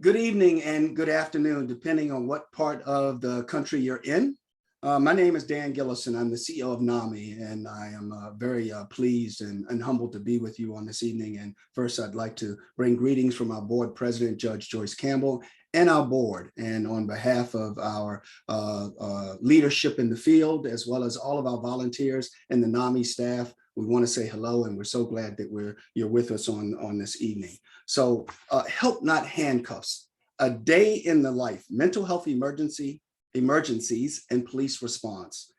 Good evening and good afternoon, depending on what part of the country you're in. My name is Dan Gillison. I'm the CEO of NAMI, and I am very pleased and humbled to be with you on this evening. And first, I'd like to bring greetings from our board president, Judge Joyce Campbell, and our board. And on behalf of our leadership in the field, as well as all of our volunteers and the NAMI staff, we want to say hello, and we're so glad that you're with us on this evening. So Help Not Handcuffs, a day in the life, mental health emergencies, and police response.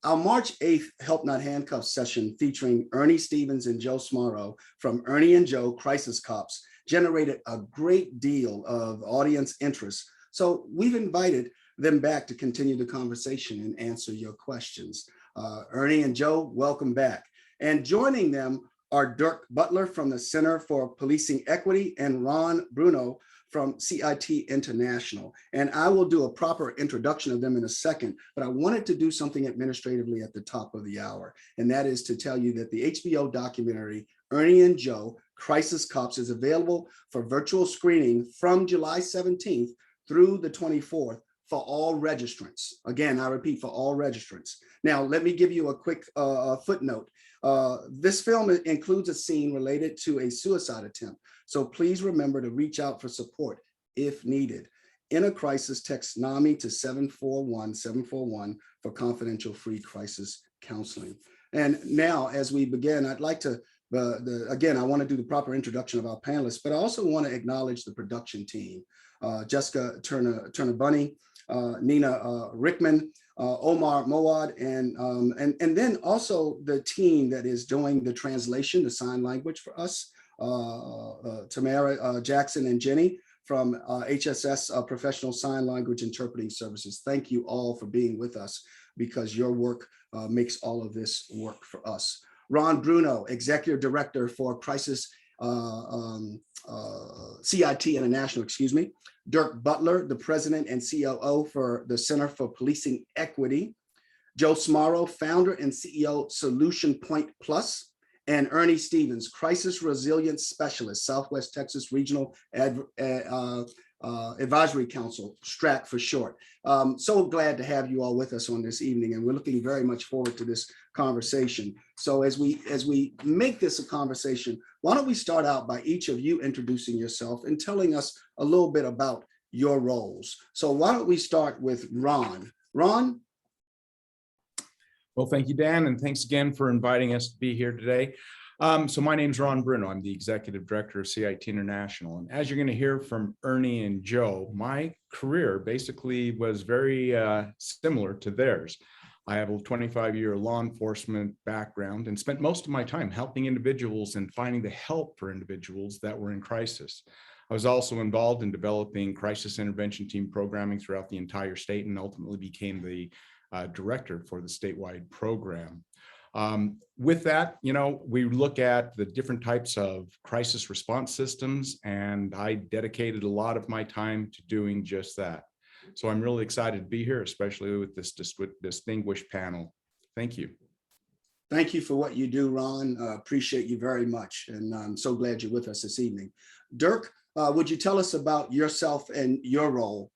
Our March 8th Help Not Handcuffs session featuring Ernie Stevens and Joe Smarro from Ernie and Joe Crisis Cops generated a great deal of audience interest. So we've invited them back to continue the conversation and answer your questions. Ernie and Joe, welcome back. And joining them are Dirk Butler from the Center for Policing Equity and Bruno from CIT International. And I will do a proper introduction of them in a second, but I wanted to do something administratively at the top of the hour. And that is to tell you that the HBO documentary, Ernie and Joe, Crisis Cops, is available for virtual screening from July 17th through the 24th for all registrants. Again, I repeat, for all registrants. Now, let me give you a quick footnote. This film includes a scene related to a suicide attempt. So please remember to reach out for support if needed. In a crisis, text NAMI to 741-741 for confidential free crisis counseling. And now, as we begin, I'd like to, again, I want to do the proper introduction of our panelists, but I also want to acknowledge the production team. Jessica Turner-Bunny, Nina Rickman, Omar Moad, and then also the team that is doing the translation, the sign language for us, Tamara Jackson and Jenny from HSS Professional Sign Language Interpreting Services. Thank you all for being with us, because your work makes all of this work for us. Ron Bruno, Executive Director for Crisis CIT International, excuse me. Dirk Butler, the President and COO for the Center for Policing Equity. Joe Smarro, Founder and CEO, Solution Point Plus. And Ernie Stevens, Crisis Resilience Specialist, Southwest Texas Regional Advisory Council, STRAC for short. So glad to have you all with us on this evening, and we're looking very much forward to this conversation. So as we make this a conversation, why don't we start out by each of you introducing yourself and telling us a little bit about your roles. So why don't we start with Ron? Ron? Well, thank you, Dan, and thanks again for inviting us to be here today. So my name's Ron Bruno. I'm the Executive Director of CIT International. And as you're going to hear from Ernie and Joe, my career basically was very similar to theirs. I have a 25-year law enforcement background and spent most of my time helping individuals and finding the help for individuals that were in crisis. I was also involved in developing crisis intervention team programming throughout the entire state, and ultimately became the director for the statewide program. With that, we look at the different types of crisis response systems, and I dedicated a lot of my time to doing just that. So I'm really excited to be here, especially with this distinguished panel. Thank you. Thank you for what you do, Ron. Appreciate you very much, and I'm so glad you're with us this evening. Dirk, would you tell us about yourself and your role?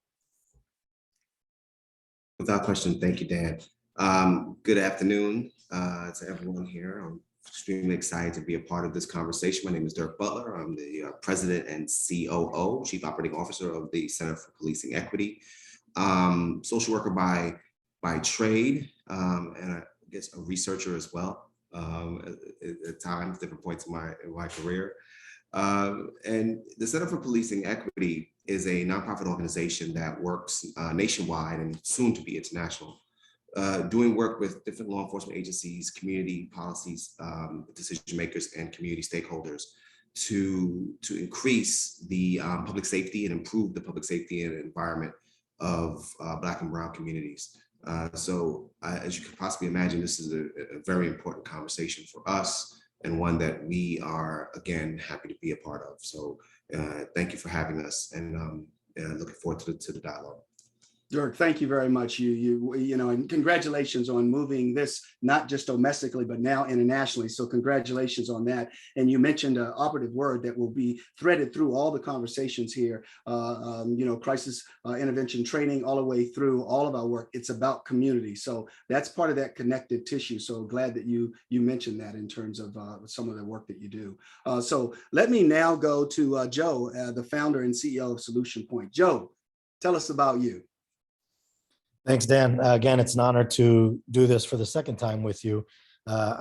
Without question, thank you, Dan. Good afternoon to everyone here. I'm extremely excited to be a part of this conversation. My name is Dirk Butler. I'm the President and COO, Chief Operating Officer of the Center for Policing Equity. Social worker by trade, and I guess a researcher as well at times, different points in my career. And the Center for Policing Equity is a nonprofit organization that works nationwide and soon to be international, doing work with different law enforcement agencies, community policies, decision makers, and community stakeholders to increase the public safety and improve the public safety and environment of Black and Brown communities. So as you could possibly imagine, this is a very important conversation for us, and one that we are, again, happy to be a part of. So thank you for having us, and looking forward to the dialogue. Dirk, thank you very much. You know, and congratulations on moving this not just domestically, but now internationally. So congratulations on that. And you mentioned an operative word that will be threaded through all the conversations here. You know, crisis intervention training all the way through all of our work. It's about community. So that's part of that connective tissue. So glad that you mentioned that in terms of some of the work that you do. So let me now go to Joe, the founder and CEO of Solution Point. Joe, tell us about you. Thanks, Dan. Again, it's an honor to do this for the second time with you.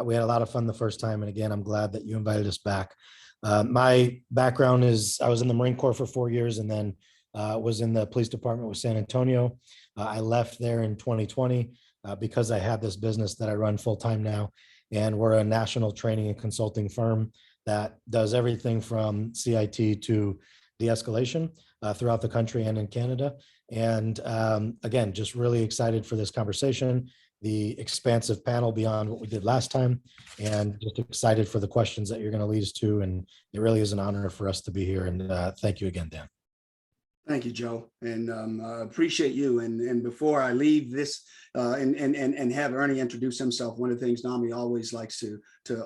We had a lot of fun the first time, and again, I'm glad that you invited us back. My background is I was in the Marine Corps for 4 years and then was in the police department with San Antonio. I left there in 2020 because I had this business that I run full time now, and we're a national training and consulting firm that does everything from CIT to de-escalation throughout the country and in Canada. And again, just really excited for this conversation, the expansive panel beyond what we did last time, and just excited for the questions that you're going to lead us to. And it really is an honor for us to be here. And thank you again, Dan. Thank you, Joe, and appreciate you. And before I leave this and have Ernie introduce himself, one of the things NAMI always likes to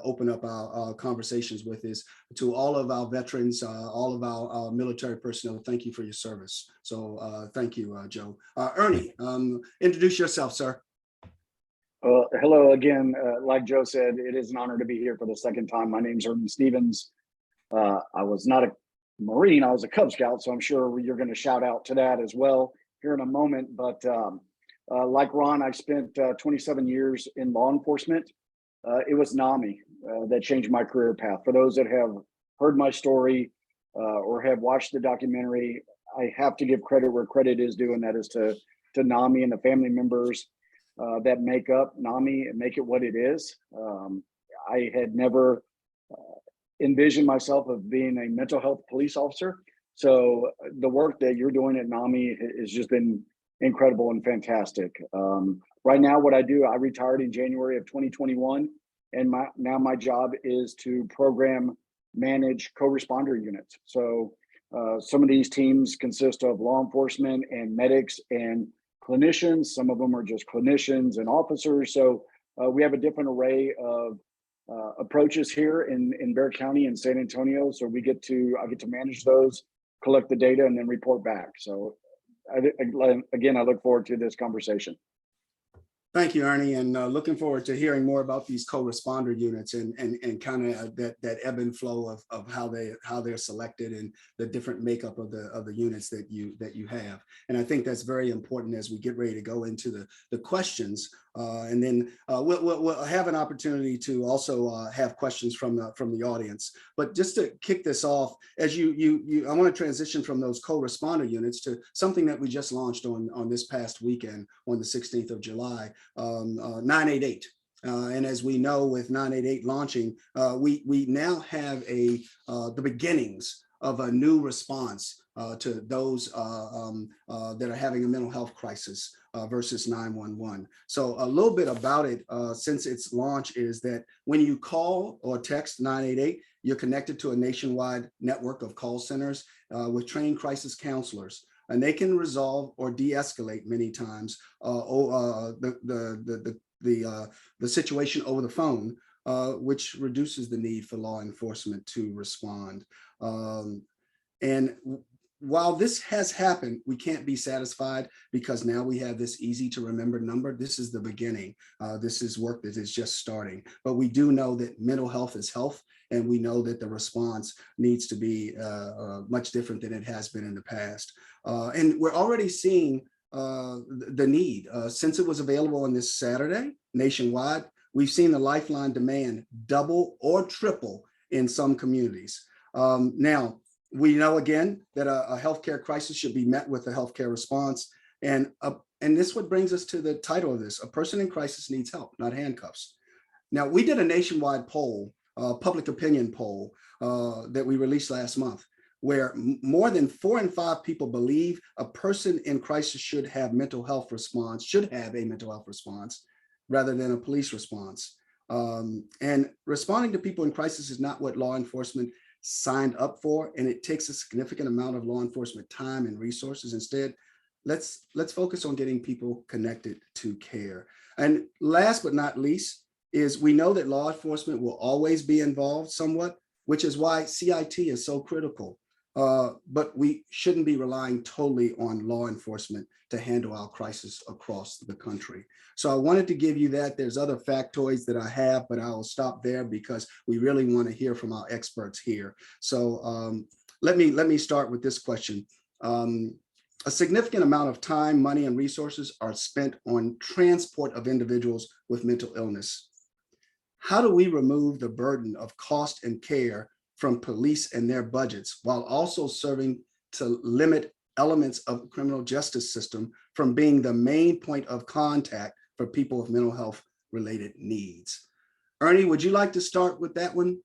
open up our conversations with is to all of our veterans, all of our military personnel. Thank you for your service. So thank you, Joe. Ernie, introduce yourself, sir. Hello again. Like Joe said, it is an honor to be here for the second time. My name's Ernie Stevens. I was not a Marine, I was a Cub Scout, so I'm sure you're going to shout out to that as well here in a moment. But like Ron, I spent 27 years in law enforcement. It was NAMI that changed my career path. For those that have heard my story or have watched the documentary, I have to give credit where credit is due, and that is to NAMI and the family members that make up NAMI and make it what it is. I had never envision myself of being a mental health police officer. So the work that you're doing at NAMI has just been incredible and fantastic. Right now, what I do, I retired in January of 2021, and now my job is to program, manage co-responder units. So some of these teams consist of law enforcement and medics and clinicians. Some of them are just clinicians and officers. So we have a different array of approaches here in Bexar County and San Antonio. So I get to manage those, collect the data, and then report back. So again, I look forward to this conversation. Thank you, Ernie, and looking forward to hearing more about these co-responder units and kind of that ebb and flow of how they're selected and the different makeup of the units that you have. And I think that's very important as we get ready to go into the questions. And then we'll have an opportunity to also have questions from the audience. But just to kick this off, as I want to transition from those co-responder units to something that we just launched on this past weekend on the 16th of July, 988. And as we know, with 988 launching, we now have the beginnings of a new response to those that are having a mental health crisis versus 911. So a little bit about it since its launch is that when you call or text 988, you're connected to a nationwide network of call centers with trained crisis counselors, and they can resolve or de-escalate many times the situation over the phone, which reduces the need for law enforcement to respond. And while this has happened, we can't be satisfied because now we have this easy to remember number. This is the beginning. This is work that is just starting. But we do know that mental health is health, and we know that the response needs to be much different than it has been in the past. And we're already seeing the need. Since it was available on this Saturday nationwide, we've seen the Lifeline demand double or triple in some communities. Now, we know again that a healthcare crisis should be met with a healthcare response. And this what brings us to the title of this: a person in crisis needs help, not handcuffs. Now, we did a nationwide poll, public opinion poll that we released last month, where more than 4 in 5 people believe a person in crisis should have a mental health response rather than a police response. And responding to people in crisis is not what law enforcement signed up for, and it takes a significant amount of law enforcement time and resources. Instead, let's focus on getting people connected to care. And last but not least is we know that law enforcement will always be involved somewhat, which is why CIT is so critical. But we shouldn't be relying totally on law enforcement to handle our crisis across the country. So I wanted to give you that. There's other factoids that I have, but I will stop there because we really want to hear from our experts here. So let me start with this question. A significant amount of time, money, and resources are spent on transport of individuals with mental illness. How do we remove the burden of cost and care from police and their budgets while also serving to limit elements of the criminal justice system from being the main point of contact for people with mental health related needs? Ernie, would you like to start with that one?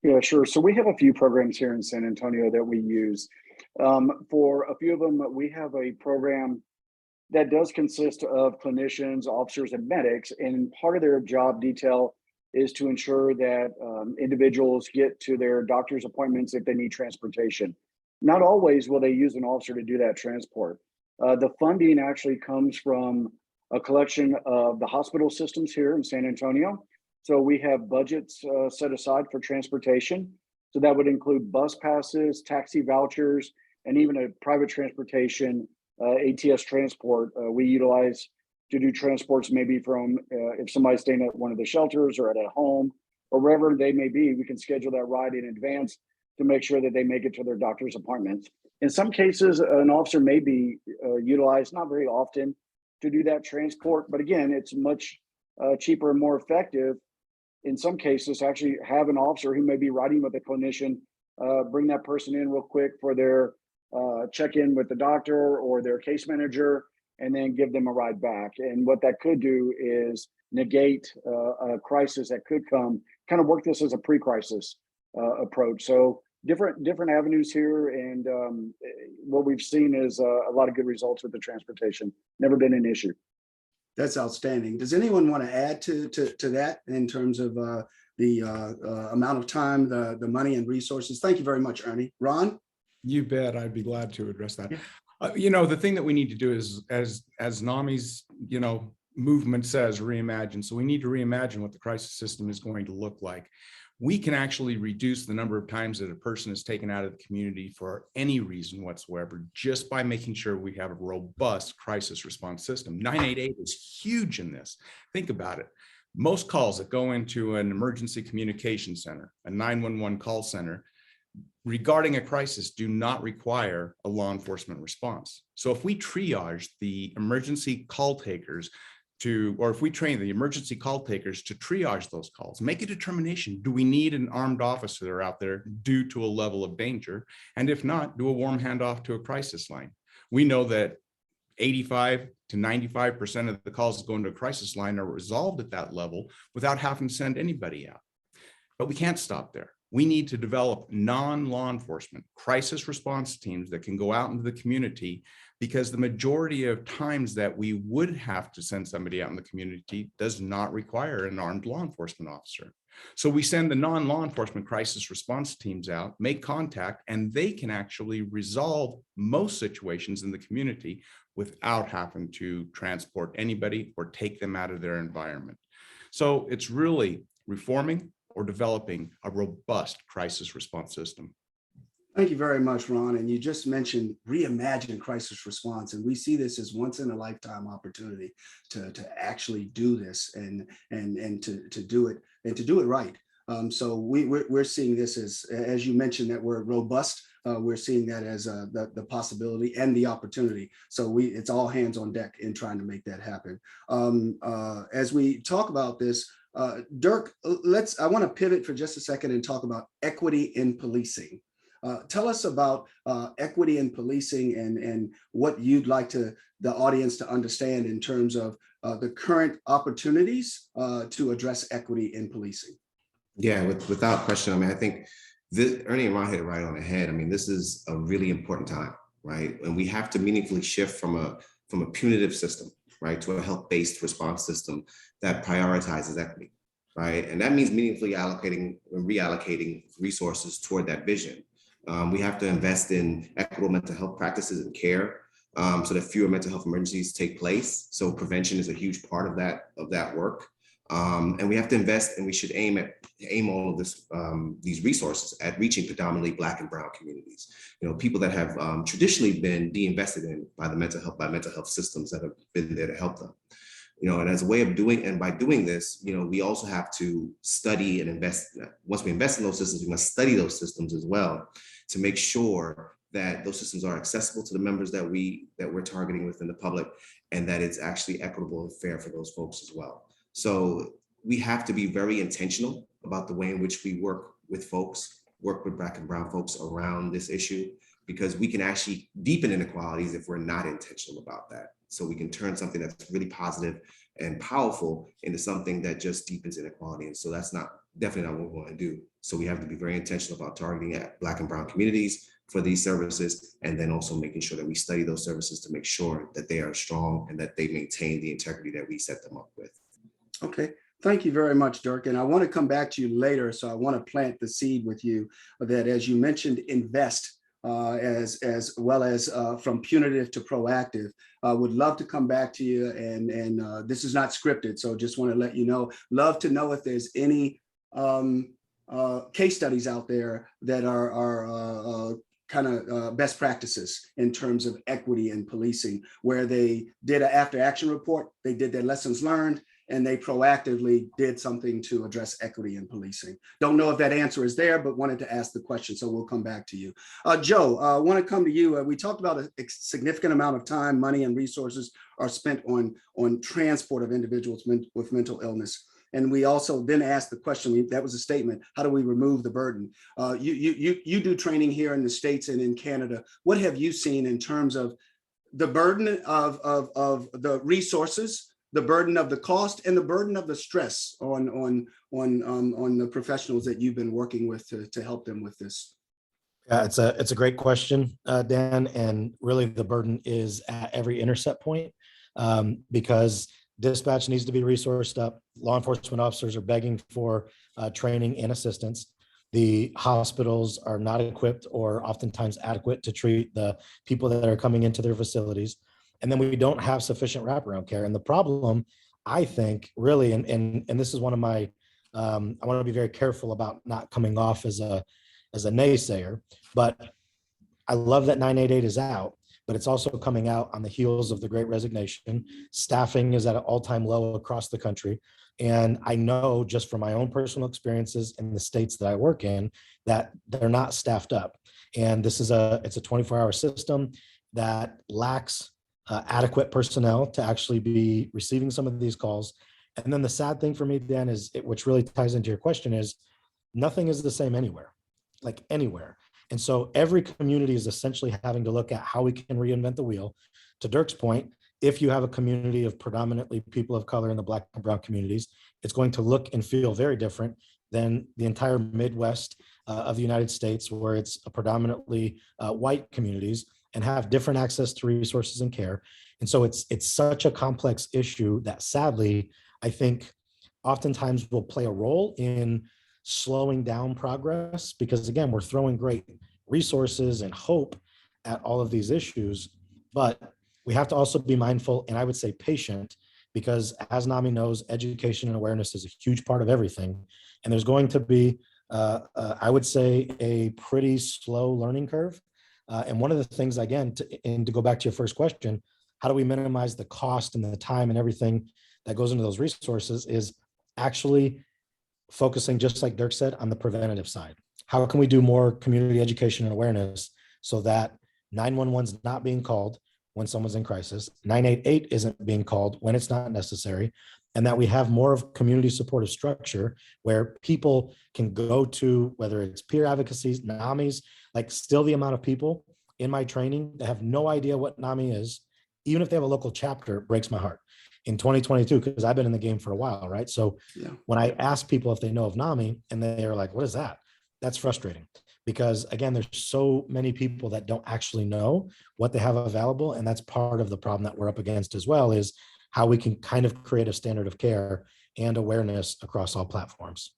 Yeah, sure. So we have a few programs here in San Antonio that we use. For a few of them, we have a program that does consist of clinicians, officers, and medics, and part of their job detail is to ensure that individuals get to their doctor's appointments if they need transportation. Not always will they use an officer to do that transport. The funding actually comes from a collection of the hospital systems here in San Antonio. So we have budgets set aside for transportation. So that would include bus passes, taxi vouchers, and even a private transportation, ATS transport. We utilize to do transports maybe from if somebody's staying at one of the shelters or at a home or wherever they may be, we can schedule that ride in advance to make sure that they make it to their doctor's appointments. In some cases, an officer may be utilized, not very often, to do that transport, but again, it's much cheaper and more effective in some cases to actually have an officer who may be riding with a clinician, bring that person in real quick for their check-in with the doctor or their case manager, and then give them a ride back. And what that could do is negate a crisis that could come, kind of work this as a pre-crisis approach. So different avenues here. And what we've seen is a lot of good results with the transportation. Never been an issue. That's outstanding. Does anyone want to add to that in terms of the amount of time, the money and resources? Thank you very much, Ernie. Ron? You bet. I'd be glad to address that. Yeah. The thing that we need to do is, as NAMI's, movement says, reimagine. So we need to reimagine what the crisis system is going to look like. We can actually reduce the number of times that a person is taken out of the community for any reason whatsoever, just by making sure we have a robust crisis response system. 988 is huge in this. Think about it. Most calls that go into an emergency communication center, a 911 call center, regarding a crisis do not require a law enforcement response. So if we triage the emergency call takers or if we train the emergency call takers to triage those calls, make a determination, do we need an armed officer out there due to a level of danger? And if not, do a warm handoff to a crisis line. We know that 85 to 95% of the calls that go into a crisis line are resolved at that level without having to send anybody out. But we can't stop there. We need to develop non-law enforcement crisis response teams that can go out into the community, because the majority of times that we would have to send somebody out in the community does not require an armed law enforcement officer. So we send the non-law enforcement crisis response teams out, make contact, and they can actually resolve most situations in the community without having to transport anybody or take them out of their environment. So it's really reforming or developing a robust crisis response system. Thank you very much, Ron. And you just mentioned reimagine crisis response. And we see this as once in a lifetime opportunity to actually do this and to do it right. So we're seeing this as you mentioned that word robust. We're seeing that as the possibility and the opportunity. So it's all hands on deck in trying to make that happen. As we talk about this, Dirk, I want to pivot for just a second and talk about equity in policing. Tell us about equity in policing and what you'd like the audience to understand in terms of the current opportunities to address equity in policing. Yeah, without question. I mean, I think Ernie and Ron hit it right on the head. I mean, this is a really important time, right? And we have to meaningfully shift from a punitive system, right, to a health-based response system that prioritizes equity, right? And that means meaningfully allocating and reallocating resources toward that vision. We have to invest in equitable mental health practices and care so that fewer mental health emergencies take place. So prevention is a huge part of that work. And we have to invest, and we should aim all of this, these resources at reaching predominantly Black and Brown communities. People that have traditionally been de-invested in by mental health systems that have been there to help them. And as a way of by doing this, we also have to study and invest. Once we invest in those systems, we must study those systems as well to make sure that those systems are accessible to the members that we're targeting within the public, and that it's actually equitable and fair for those folks as well. So we have to be very intentional about the way in which we work with Black and Brown folks around this issue, because we can actually deepen inequalities if we're not intentional about that. So we can turn something that's really positive and powerful into something that just deepens inequality. And so that's definitely not what we want to do. So we have to be very intentional about targeting at Black and Brown communities for these services, and then also making sure that we study those services to make sure that they are strong and that they maintain the integrity that we set them up with. Okay, thank you very much, Dirk. And I want to come back to you later. So I want to plant the seed with you that, as you mentioned, invest as well as from punitive to proactive. Would love to come back to you, and this is not scripted, so just want to let you know. Love to know if there's any case studies out there that are kind of best practices in terms of equity and policing, where they did an after action report, they did their lessons learned, and they proactively did something to address equity in policing. Don't know if that answer is there, but wanted to ask the question, so we'll come back to you. Joe, I want to come to you. We talked about a significant amount of time, money, and resources are spent on transport of individuals with mental illness. And we also then asked the question, that was a statement, how do we remove the burden? You do training here in the States and in Canada. What have you seen in terms of the burden of the resources, the burden of the cost, and the burden of the stress on the professionals that you've been working with to help them with this? Yeah, it's a great question, Dan, and really the burden is at every intercept point, because dispatch needs to be resourced up. Law enforcement officers are begging for training and assistance. The hospitals are not equipped or oftentimes adequate to treat the people that are coming into their facilities. And then we don't have sufficient wraparound care. And the problem, I think, really, and this is one of my, I want to be very careful about not coming off as a naysayer, but I love that 988 is out, but it's also coming out on the heels of the Great Resignation. Staffing is at an all-time low across the country. And I know just from my own personal experiences in the states that I work in, that they're not staffed up. And it's a 24-hour system that lacks adequate personnel to actually be receiving some of these calls. And then the sad thing for me, Dan, which really ties into your question, is nothing is the same anywhere, like anywhere. And so every community is essentially having to look at how we can reinvent the wheel. To Dirk's point, if you have a community of predominantly people of color in the Black and Brown communities, it's going to look and feel very different than the entire Midwest of the United States, where it's a predominantly white communities and have different access to resources and care. And so it's such a complex issue that sadly, I think oftentimes will play a role in slowing down progress, because again, we're throwing great resources and hope at all of these issues, but we have to also be mindful, and I would say patient, because as NAMI knows, education and awareness is a huge part of everything. And there's going to be, I would say, a pretty slow learning curve. And one of the things, again, to go back to your first question, how do we minimize the cost and the time and everything that goes into those resources, is actually focusing, just like Dirk said, on the preventative side. How can we do more community education and awareness so that 911 is not being called when someone's in crisis, 988 isn't being called when it's not necessary, and that we have more of community supportive structure where people can go to, whether it's peer advocacies, NAMIs, like still the amount of people in my training that have no idea what NAMI is, even if they have a local chapter, breaks my heart. In 2022, because I've been in the game for a while, right? So yeah, when I ask people if they know of NAMI and they are like, what is that? That's frustrating, because again, there's so many people that don't actually know what they have available. And that's part of the problem that we're up against as well, is how we can kind of create a standard of care and awareness across all platforms.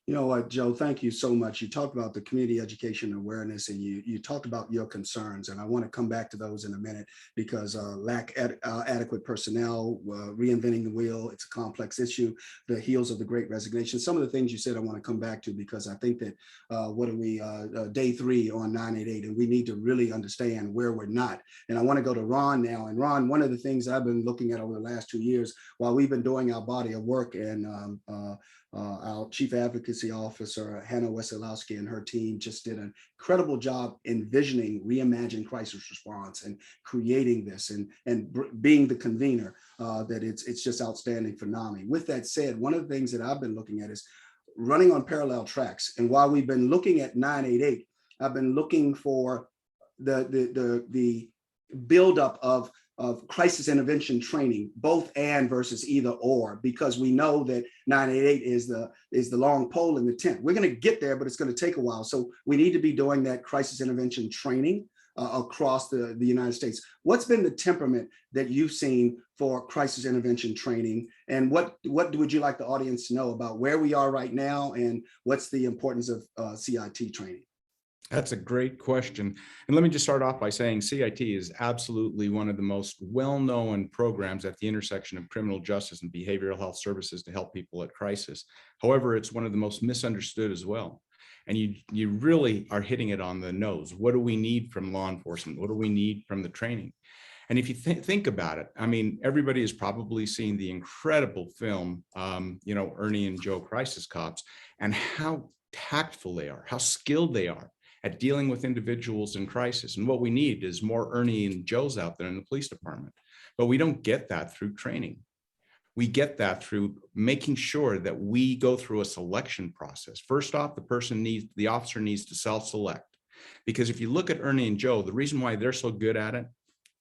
You know what, Joe, thank you so much. You talked about the community education awareness, and you talked about your concerns, and I want to come back to those in a minute because adequate personnel, reinventing the wheel, it's a complex issue, the heels of the Great Resignation. Some of the things you said I want to come back to because I think that what are we, day 3 on 988, and we need to really understand where we're not. And I want to go to Ron now. And Ron, one of the things I've been looking at over the last 2 years while we've been doing our body of work, and our Chief Advocacy Officer, Hannah Wesolowski, and her team just did an incredible job envisioning reimagined crisis response and creating this and being the convener, that it's just outstanding for NAMI. With that said, one of the things that I've been looking at is running on parallel tracks. And while we've been looking at 988, I've been looking for the buildup of crisis intervention training, both and versus either or, because we know that 988 is the long pole in the tent. We're going to get there, but it's going to take a while. So we need to be doing that crisis intervention training across the United States. What's been the temperament that you've seen for crisis intervention training? And what would you like the audience to know about where we are right now, and what's the importance of CIT training? That's a great question. And let me just start off by saying CIT is absolutely one of the most well-known programs at the intersection of criminal justice and behavioral health services to help people at crisis. However, it's one of the most misunderstood as well. And you really are hitting it on the nose. What do we need from law enforcement? What do we need from the training? And if you think about it, I mean, everybody has probably seen the incredible film, Ernie and Joe, Crisis Cops, and how tactful they are, how skilled they are at dealing with individuals in crisis. And what we need is more Ernie and Joes out there in the police department. But we don't get that through training. We get that through making sure that we go through a selection process. First off, the officer needs to self-select. Because if you look at Ernie and Joe, the reason why they're so good at it,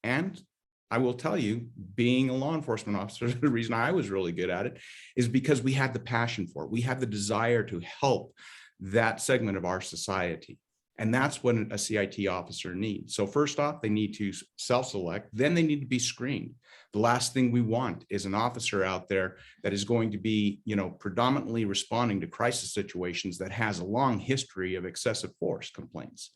and I will tell you, being a law enforcement officer, the reason I was really good at it is because we had the passion for it. We had the desire to help that segment of our society. And that's what a CIT officer needs. So first off, they need to self-select, then they need to be screened. The last thing we want is an officer out there that is going to be, predominantly responding to crisis situations that has a long history of excessive force complaints.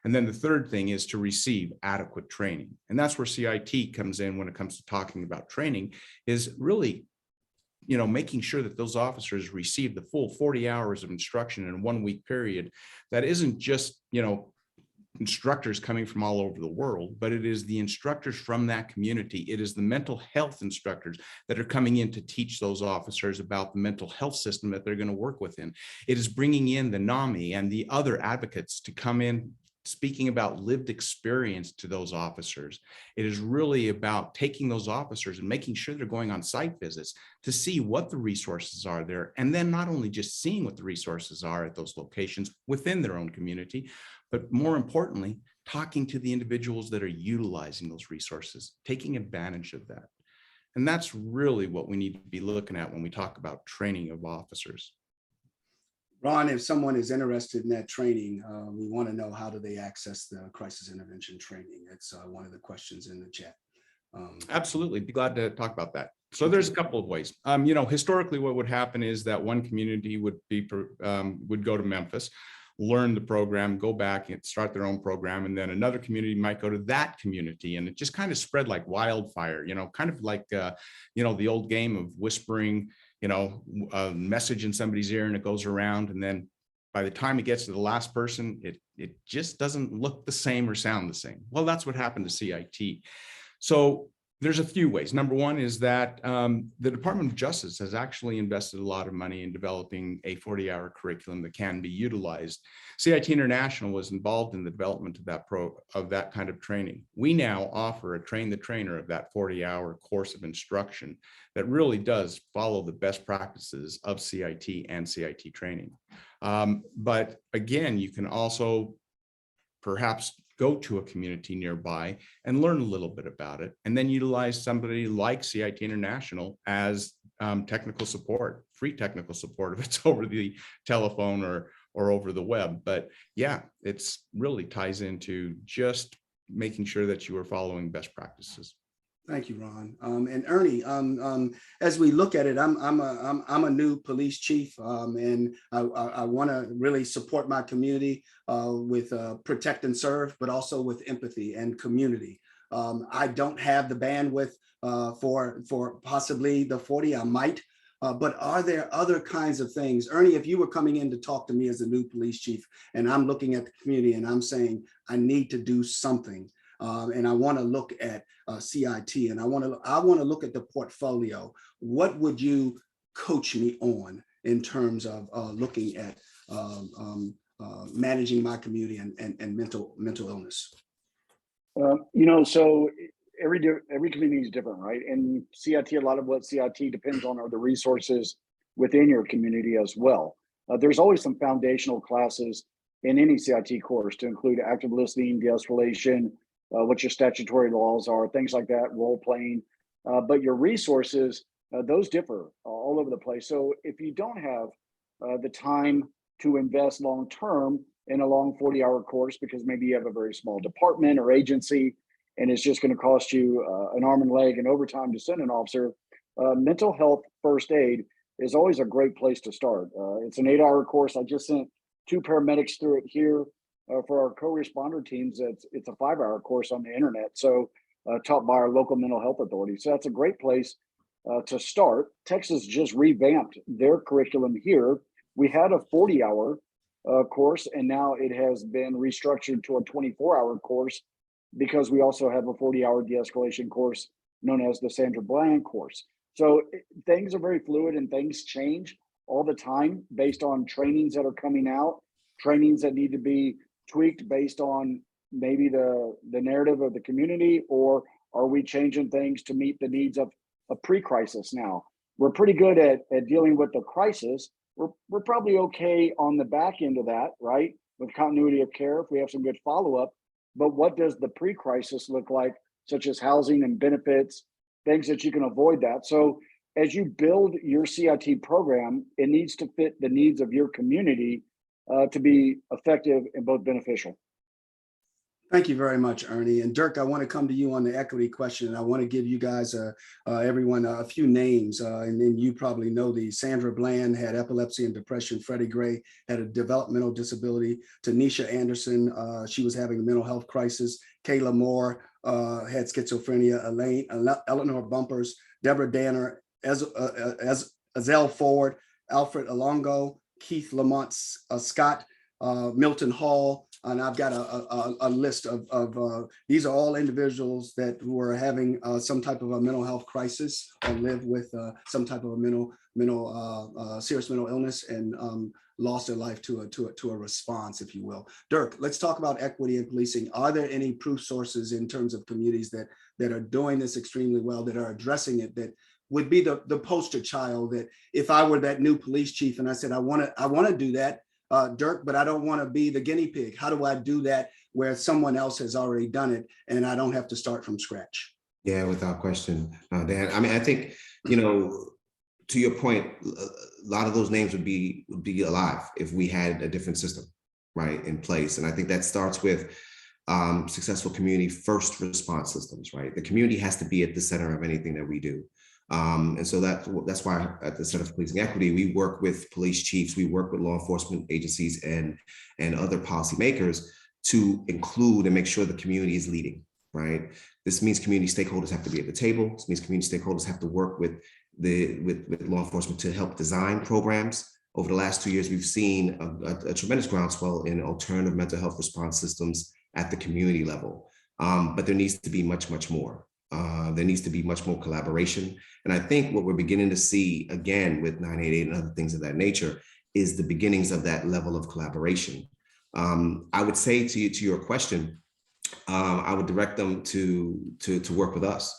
And then the third thing is to receive adequate training. And that's where CIT comes in when it comes to talking about training, is really making sure that those officers receive the full 40 hours of instruction in a 1-week period. That isn't just, instructors coming from all over the world, but it is the instructors from that community. It is the mental health instructors that are coming in to teach those officers about the mental health system that they're going to work within. It is bringing in the NAMI and the other advocates to come in, speaking about lived experience to those officers. It is really about taking those officers and making sure they're going on site visits to see what the resources are there. And then not only just seeing what the resources are at those locations within their own community, but more importantly, talking to the individuals that are utilizing those resources, taking advantage of that. And that's really what we need to be looking at when we talk about training of officers. Ron, if someone is interested in that training, we want to know, how do they access the crisis intervention training? It's one of the questions in the chat. Absolutely, be glad to talk about that. So there's a couple of ways. Historically, what would happen is that one community would go to Memphis, learn the program, go back and start their own program, and then another community might go to that community, and it just kind of spread like wildfire. Kind of like the old game of whispering a message in somebody's ear, and it goes around, and then by the time it gets to the last person, it just doesn't look the same or sound the same. Well, that's what happened to CIT. So there's a few ways. Number one is that the Department of Justice has actually invested a lot of money in developing a 40-hour curriculum that can be utilized. CIT International was involved in the development of that kind of training. We now offer a train the trainer of that 40-hour course of instruction that really does follow the best practices of CIT and CIT training. But again, you can also perhaps go to a community nearby and learn a little bit about it, and then utilize somebody like CIT International as technical support, free technical support if it's over the telephone or over the web. But yeah, it's really ties into just making sure that you are following best practices. Thank you, Ron. And Ernie, as we look at it, I'm a new police chief, and I want to really support my community with protect and serve, but also with empathy and community. I don't have the bandwidth for possibly the 40. I might. But are there other kinds of things? Ernie, if you were coming in to talk to me as a new police chief, and I'm looking at the community and I'm saying, I need to do something. And I want to look at CIT, and I want to look at the portfolio. What would you coach me on in terms of looking at managing my community and mental illness? So every community is different, right? And CIT, a lot of what CIT depends on are the resources within your community as well. There's always some foundational classes in any CIT course to include active listening, de-escalation, what your statutory laws are, things like that, role playing. But your resources, those differ all over the place. So if you don't have the time to invest long term in a long 40-hour course, because maybe you have a very small department or agency, and it's just going to cost you an arm and leg and overtime to send an officer, mental health first aid is always a great place to start. It's an 8-hour course. I just sent 2 paramedics through it here. For our co-responder teams, it's a 5-hour course on the internet, so taught by our local mental health authority. So that's a great place to start. Texas just revamped their curriculum here. We had a 40-hour course, and now it has been restructured to a 24-hour course because we also have a 40-hour de-escalation course known as the Sandra Bland course. So things are very fluid and things change all the time based on trainings that are coming out, trainings that need to be tweaked based on maybe the narrative of the community, or are we changing things to meet the needs of a pre-crisis now? We're pretty good at dealing with the crisis. We're probably okay on the back end of that, right? With continuity of care, if we have some good follow-up. But what does the pre-crisis look like, such as housing and benefits, things that you can avoid that? So as you build your CIT program, it needs to fit the needs of your community to be effective and both beneficial. Thank you very much, Ernie. And Dirk, I want to come to you on the equity question. And I want to give you guys, everyone, a few names. And then you probably know these. Sandra Bland had epilepsy and depression. Freddie Gray had a developmental disability. Tanisha Anderson, she was having a mental health crisis. Kayla Moore had schizophrenia. Eleanor Bumpers, Deborah Danner, Azelle Ford, Alfred Alongo, Keith Lamont Scott, Milton Hall, and I've got a list of these are all individuals that were having some type of a mental health crisis or live with some type of a serious mental illness and lost their life to a response, if you will. Dirk, let's talk about equity in policing. Are there any proof sources in terms of communities that are doing this extremely well, that are addressing it, that would be the poster child, that if I were that new police chief and I said, I want to do that, Dirk, but I don't want to be the guinea pig. How do I do that where someone else has already done it and I don't have to start from scratch? Yeah, without question, Dan. I mean, I think, to your point, a lot of those names would be alive if we had a different system, right, in place. And I think that starts with successful community first response systems, right? The community has to be at the center of anything that we do. And so that's why at the Center for Policing Equity, we work with police chiefs, we work with law enforcement agencies and other policymakers to include and make sure the community is leading, right? This means community stakeholders have to be at the table. This means community stakeholders have to work with law enforcement to help design programs. Over the last 2 years, we've seen a tremendous groundswell in alternative mental health response systems at the community level. But there needs to be much, much more. There needs to be much more collaboration. And I think what we're beginning to see, again, with 988 and other things of that nature, is the beginnings of that level of collaboration. I would say to your question, I would direct them to work with us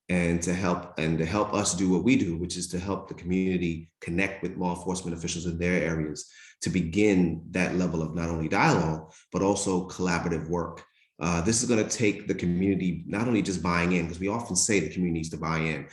and to help us do what we do, which is to help the community connect with law enforcement officials in their areas to begin that level of not only dialogue, but also collaborative work. This is going to take the community not only just buying in, because we often say the community needs to buy in.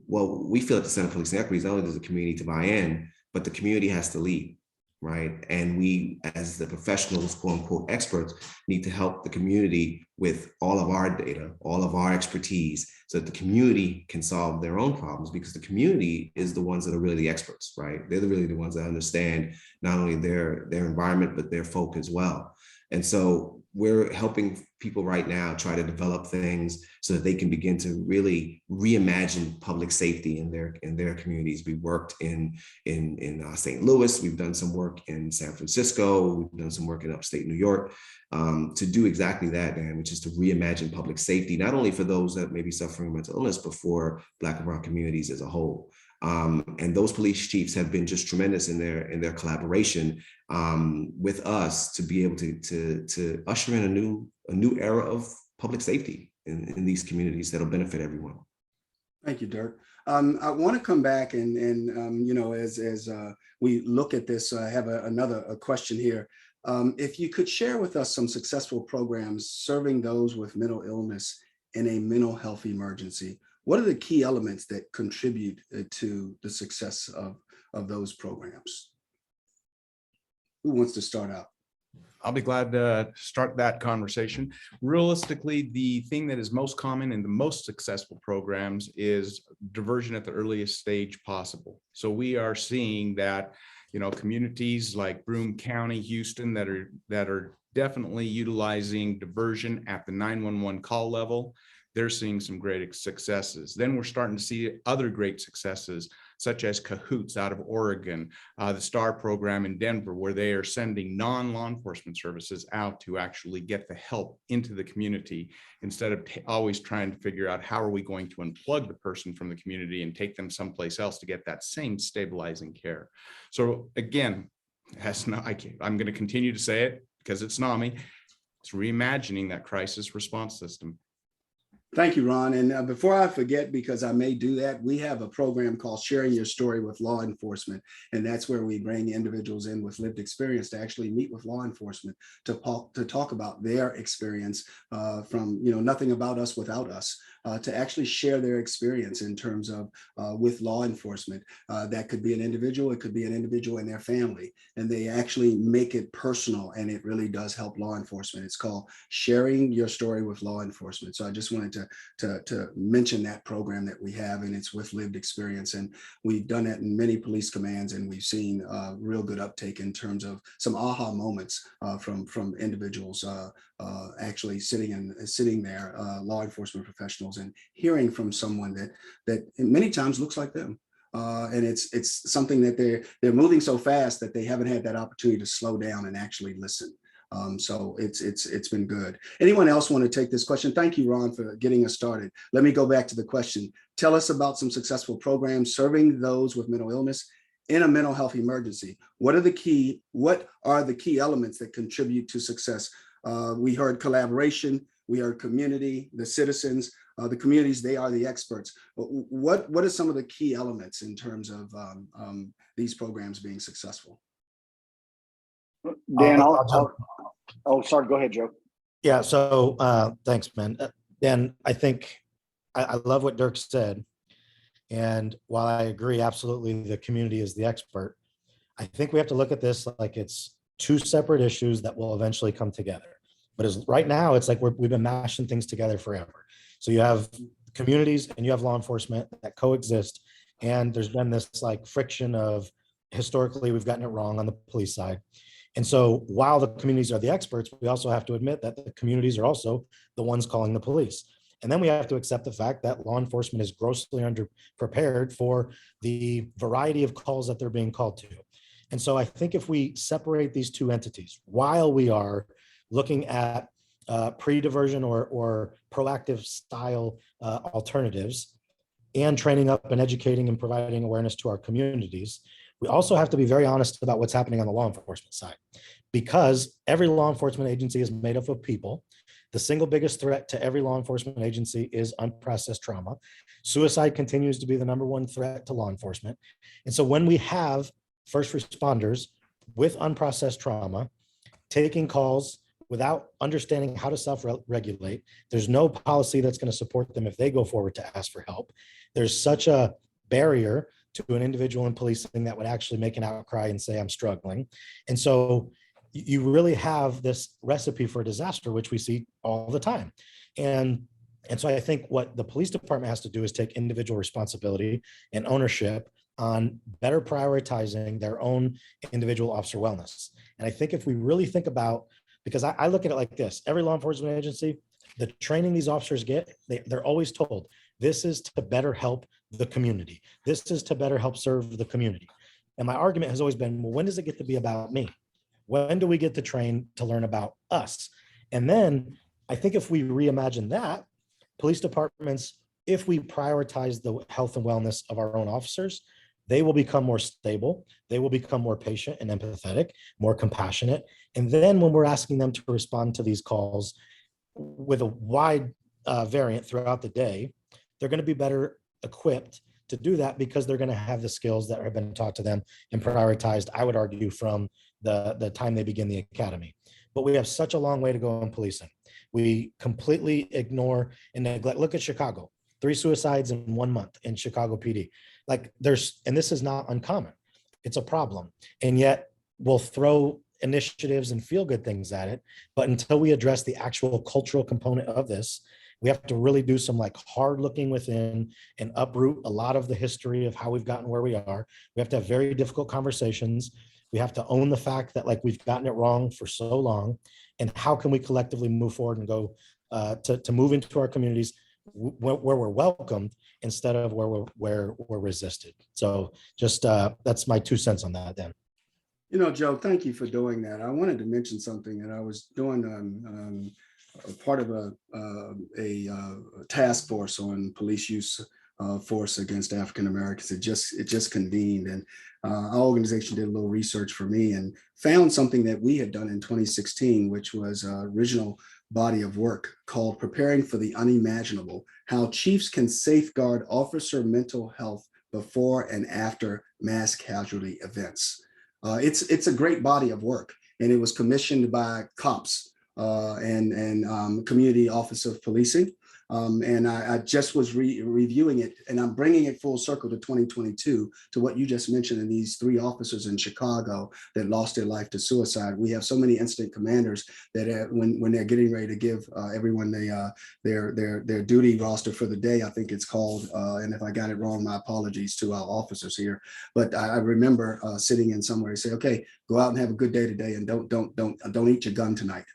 Well, we feel at the Center for Policing Equity, not only does the community to buy in, but the community has to lead, right? And we, as the professionals, quote unquote, experts, need to help the community with all of our data, all of our expertise, so that the community can solve their own problems, because the community is the ones that are really the experts, right? They're really the ones that understand not only their environment, but their folk as well. And so we're helping people right now try to develop things so that they can begin to really reimagine public safety in their communities. We worked in St. Louis. We've done some work in San Francisco. We've done some work in upstate New York to do exactly that, Dan, which is to reimagine public safety, not only for those that may be suffering mental illness, but for Black and brown communities as a whole. And those police chiefs have been just tremendous in their collaboration with us to be able to usher in a new era of public safety in these communities that'll benefit everyone. Thank you, Dirk. I want to come back and you know, as we look at this, I have another question here. If you could share with us some successful programs serving those with mental illness in a mental health emergency. What are the key elements that contribute to the success of those programs? Who wants to start out? I'll be glad to start that conversation. Realistically, the thing that is most common in the most successful programs is diversion at the earliest stage possible. So we are seeing that, you know, communities like Broome County, Houston, that are definitely utilizing diversion at the 911 call level. They're seeing some great successes. Then we're starting to see other great successes, such as Cahoots out of Oregon, the STAR program in Denver, where they are sending non-law enforcement services out to actually get the help into the community, instead of always trying to figure out how are we going to unplug the person from the community and take them someplace else to get that same stabilizing care. So again, I'm going to continue to say it because it's NAMI. It's reimagining that crisis response system. Thank you, Ron. And before I forget, because I may do that, we have a program called Sharing Your Story with Law Enforcement. And that's where we bring individuals in with lived experience to actually meet with law enforcement to talk about their experience from, you know, nothing about us without us, to actually share their experience in terms of with law enforcement. That could be an individual, it could be an individual and their family, and they actually make it personal, and it really does help law enforcement. It's called Sharing Your Story with Law Enforcement. So I just wanted to mention that program that we have, and it's with lived experience. And we've done it in many police commands, and we've seen real good uptake in terms of some aha moments from individuals actually sitting there, law enforcement professionals, and hearing from someone that many times looks like them. And it's something that they're moving so fast that they haven't had that opportunity to slow down and actually listen. So it's been good. Anyone else want to take this question? Thank you, Ron, for getting us started. Let me go back to the question. Tell us about some successful programs serving those with mental illness in a mental health emergency. What are the key elements that contribute to success? We heard collaboration, we heard community, the citizens, the communities, they are the experts. What are some of the key elements in terms of these programs being successful? Dan, sorry, go ahead, Joe. Yeah, so thanks, man. Dan, I think I love what Dirk said. And while I agree, absolutely, the community is the expert, I think we have to look at this like it's two separate issues that will eventually come together. But right now, it's like we've been mashing things together forever. So you have communities and you have law enforcement that coexist. And there's been this like friction of historically, we've gotten it wrong on the police side. And so while the communities are the experts, we also have to admit that the communities are also the ones calling the police. And then we have to accept the fact that law enforcement is grossly underprepared for the variety of calls that they're being called to. And so I think if we separate these two entities, while we are looking at pre-diversion or proactive style alternatives and training up and educating and providing awareness to our communities, we also have to be very honest about what's happening on the law enforcement side, because every law enforcement agency is made up of people. The single biggest threat to every law enforcement agency is unprocessed trauma. Suicide continues to be the number one threat to law enforcement. And so when we have first responders with unprocessed trauma taking calls without understanding how to self-regulate, there's no policy that's going to support them if they go forward to ask for help. There's such a barrier to an individual in policing that would actually make an outcry and say, I'm struggling. And so you really have this recipe for disaster, which we see all the time. And so I think what the police department has to do is take individual responsibility and ownership on better prioritizing their own individual officer wellness. And I think if we really think about, because I look at it like this, every law enforcement agency, the training these officers get, they're always told, this is to better help the community. This is to better help serve the community. And my argument has always been, well, when does it get to be about me? When do we get to train to learn about us? And then I think if we reimagine that, police departments, if we prioritize the health and wellness of our own officers, they will become more stable. They will become more patient and empathetic, more compassionate. And then when we're asking them to respond to these calls with a wide variant throughout the day, they're going to be better equipped to do that because they're going to have the skills that have been taught to them and prioritized, I would argue, from the time they begin the academy. But we have such a long way to go in policing. We completely ignore and neglect. Look at Chicago, 3 suicides in 1 month in Chicago PD. Like and this is not uncommon. It's a problem. And yet we'll throw initiatives and feel good things at it. But until we address the actual cultural component of this, we have to really do some like hard looking within and uproot a lot of the history of how we've gotten where we are. We have to have very difficult conversations. We have to own the fact that like we've gotten it wrong for so long, and how can we collectively move forward and go to move into our communities where we're welcomed instead of where we're resisted. So just that's my 2 cents on that, Dan. You know, Joe, thank you for doing that. I wanted to mention something that I was doing part of a task force on police use force against African Americans. It just convened, and our organization did a little research for me and found something that we had done in 2016, which was an original body of work called "Preparing for the Unimaginable: How Chiefs Can Safeguard Officer Mental Health Before and After Mass Casualty Events." It's a great body of work, and it was commissioned by cops and community office of policing. And I just was reviewing it, and I'm bringing it full circle to 2022 to what you just mentioned in these 3 officers in Chicago that lost their life to suicide. We have so many incident commanders that when they're getting ready to give everyone their duty roster for the day, I think it's called, and if I got it wrong, my apologies to our officers here. But I remember sitting in somewhere and say, okay, go out and have a good day today, and don't eat your gun tonight.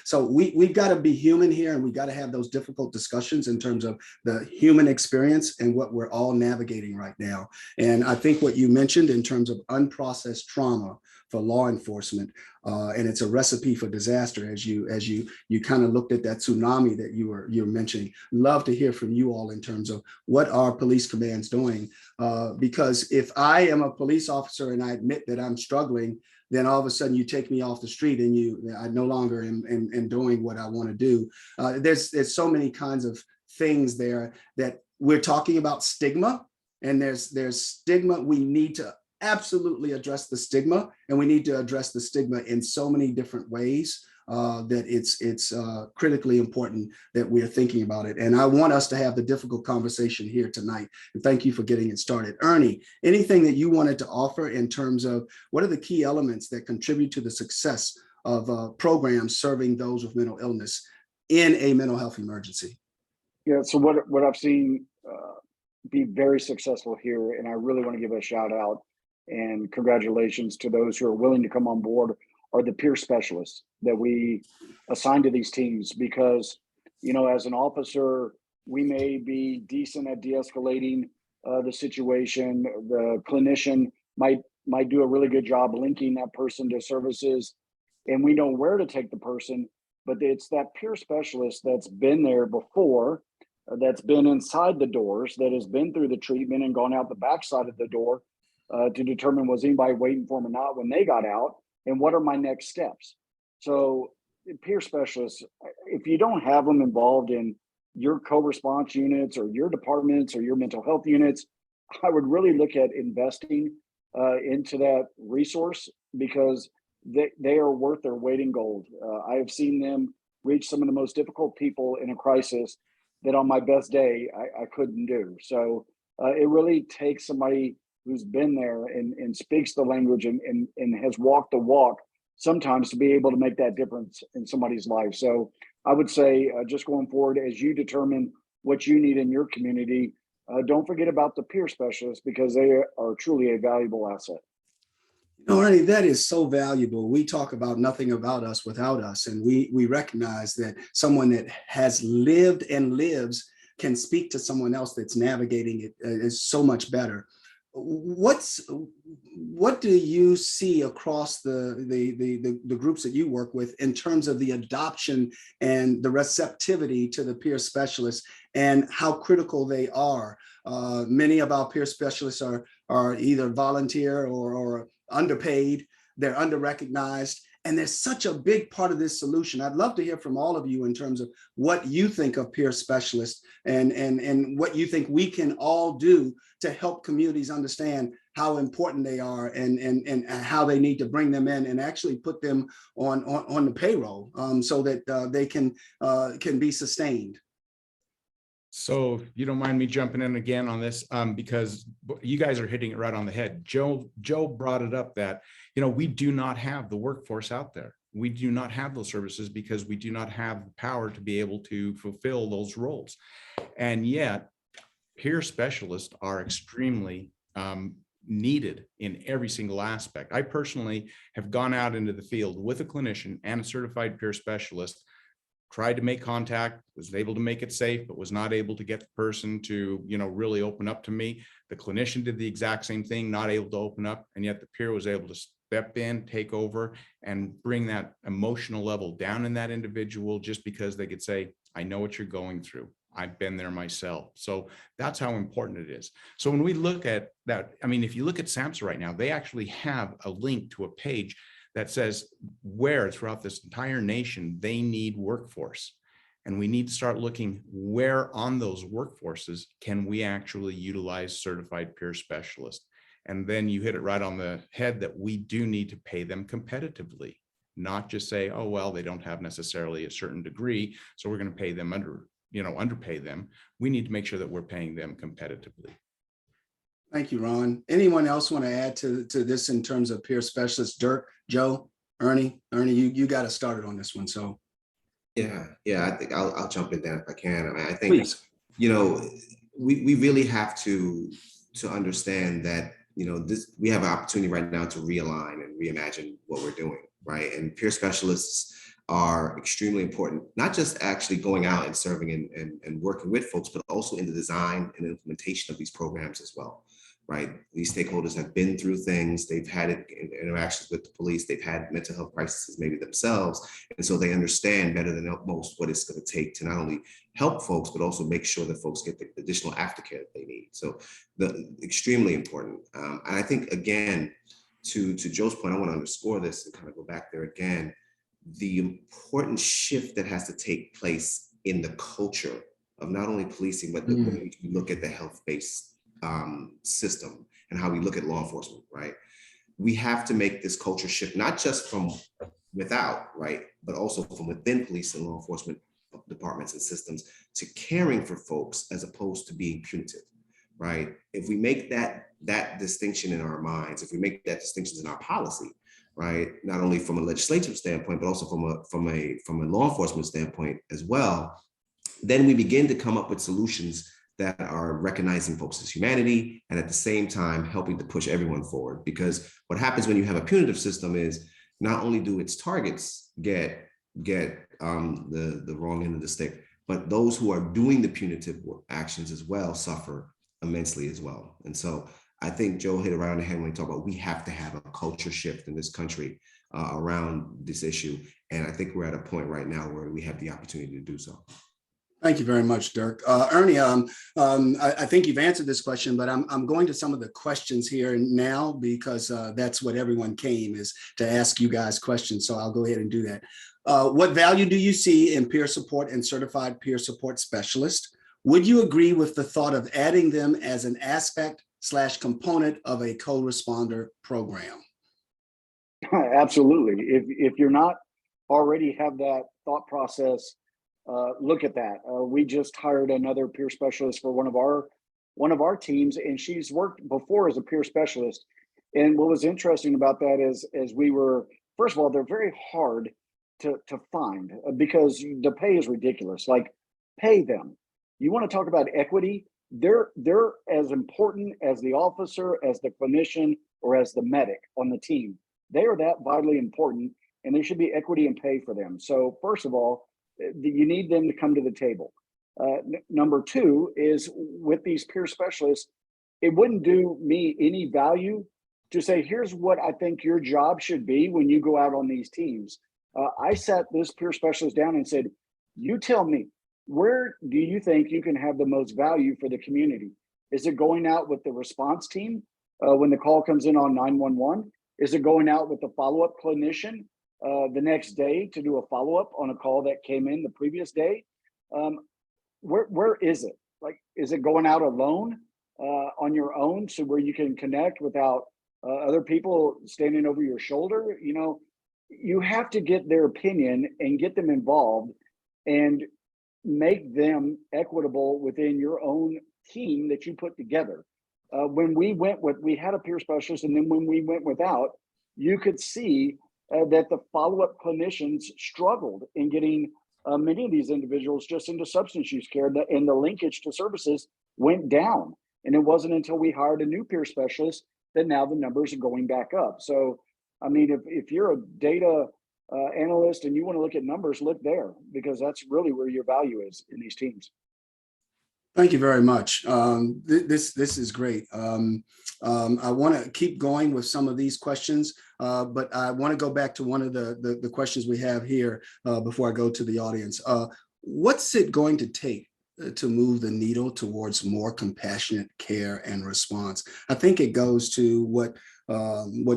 So we've got to be human here, and we've got to have those difficult discussions in terms of the human experience and what we're all navigating right now. And I think what you mentioned in terms of unprocessed trauma for law enforcement, and it's a recipe for disaster, as you kind of looked at that tsunami that you were mentioning. Love to hear from you all in terms of what are police commands doing, because if I am a police officer and I admit that I'm struggling, then all of a sudden you take me off the street and I no longer am doing what I want to do. There's so many kinds of things there that we're talking about stigma, and there's stigma. We need to absolutely address the stigma, and we need to address the stigma in so many different ways that it's critically important that we're thinking about it. And I want us to have the difficult conversation here tonight. And thank you for getting it started. Ernie, anything that you wanted to offer in terms of what are the key elements that contribute to the success of programs serving those with mental illness in a mental health emergency? Yeah, so what I've seen be very successful here, and I really want to give a shout out and congratulations to those who are willing to come on board, are the peer specialists that we assign to these teams. Because, you know, as an officer, we may be decent at de-escalating the situation. The clinician might do a really good job linking that person to services, and we know where to take the person. But it's that peer specialist that's been there before, that's been inside the doors, that has been through the treatment and gone out the backside of the door to determine was anybody waiting for them or not when they got out, and what are my next steps. So peer specialists, if you don't have them involved in your co-response units or your departments or your mental health units, I would really look at investing into that resource, because they are worth their weight in gold. I have seen them reach some of the most difficult people in a crisis that on my best day, I couldn't do. So it really takes somebody who's been there and speaks the language and has walked the walk sometimes to be able to make that difference in somebody's life. So I would say just going forward, as you determine what you need in your community, don't forget about the peer specialists, because they are truly a valuable asset. No, Ernie, that is so valuable. We talk about nothing about us without us. And we recognize that someone that has lived and lives can speak to someone else that's navigating it is so much better. What do you see across the groups that you work with in terms of the adoption and the receptivity to the peer specialists and how critical they are? Many of our peer specialists are either volunteer or underpaid, they're under-recognized, and they're such a big part of this solution. I'd love to hear from all of you in terms of what you think of peer specialists and what you think we can all do to help communities understand how important they are and how they need to bring them in and actually put them on the payroll so that they can be sustained. So if you don't mind me jumping in again on this, because you guys are hitting it right on the head. Joe brought it up that, we do not have the workforce out there. We do not have those services because we do not have the power to be able to fulfill those roles. And yet peer specialists are extremely needed in every single aspect. I personally have gone out into the field with a clinician and a certified peer specialist, tried to make contact, was able to make it safe, but was not able to get the person to, really open up to me. The clinician did the exact same thing, not able to open up, and yet the peer was able to step in, take over, and bring that emotional level down in that individual just because they could say, I know what you're going through. I've been there myself. So that's how important it is. So when we look at that, if you look at SAMHSA right now, they actually have a link to a page that says where throughout this entire nation they need workforce. And we need to start looking where on those workforces can we actually utilize certified peer specialists. And then you hit it right on the head that we do need to pay them competitively, not just say, oh, well, they don't have necessarily a certain degree, so we're going to pay them underpay them. We need to make sure that we're paying them competitively. Thank you, Ron. Anyone else want to add to this in terms of peer specialists? Dirk, Joe, Ernie, you got us started on this one. So Yeah, I think I'll jump in there if I can. I think, please. We really have to understand that, we have an opportunity right now to realign and reimagine what we're doing, right? And peer specialists are extremely important, not just actually going out and serving and working with folks, but also in the design and implementation of these programs as well, right? These stakeholders have been through things, they've had interactions with the police, they've had mental health crises maybe themselves, and so they understand better than most what it's going to take to not only help folks, but also make sure that folks get the additional aftercare that they need. So extremely important. And I think, again, to Joe's point, I want to underscore this and kind of go back there again, the important shift that has to take place in the culture of not only policing, but the way we look at the health-based system and how we look at law enforcement, right? We have to make this culture shift, not just from without, right, but also from within police and law enforcement departments and systems to caring for folks as opposed to being punitive, right? If we make that distinction in our minds, if we make that distinction in our policy, right, not only from a legislative standpoint, but also from a law enforcement standpoint as well, then we begin to come up with solutions that are recognizing folks' humanity and at the same time helping to push everyone forward. Because what happens when you have a punitive system is not only do its targets get the wrong end of the stick, but those who are doing the punitive actions as well suffer immensely as well. And so I think Joe hit around the head when he talked about we have to have a culture shift in this country around this issue. And I think we're at a point right now where we have the opportunity to do so. Thank you very much, Dirk. Ernie, I think you've answered this question, but I'm going to some of the questions here now because that's what everyone came is to ask you guys questions. So I'll go ahead and do that. What value do you see in peer support and certified peer support specialists? Would you agree with the thought of adding them as an aspect/component of a co-responder program? Absolutely. If you're not already have that thought process, look at that. We just hired another peer specialist for one of our teams, and she's worked before as a peer specialist. And what was interesting about that is, as we were first of all, they're very hard to find because the pay is ridiculous. Like, pay them. You want to talk about equity? They're as important as the officer, as the clinician, or as the medic on the team. They are that vitally important, and there should be equity and pay for them. So first of all, you need them to come to the table. Number two is, with these peer specialists, it wouldn't do me any value to say, here's what I think your job should be when you go out on these teams. I sat this peer specialist down and said, you tell me, where do you think you can have the most value for the community? Is it going out with the response team when the call comes in on 911? Is it going out with the follow-up clinician the next day to do a follow-up on a call that came in the previous day? Where is it? Like, is it going out alone on your own, so where you can connect without other people standing over your shoulder? You know, you have to get their opinion and get them involved and make them equitable within your own team that you put together. When we went with, we had a peer specialist, and then when we went without, you could see that the follow-up clinicians struggled in getting many of these individuals just into substance use care, and the linkage to services went down. And it wasn't until we hired a new peer specialist that now the numbers are going back up. So, I mean, if you're a data analyst and you want to look at numbers, look there, because that's really where your value is in these teams. Thank you very much. This is great. I want to keep going with some of these questions, but I want to go back to one of the questions we have here before I go to the audience. What's it going to take to move the needle towards more compassionate care and response? I think it goes to what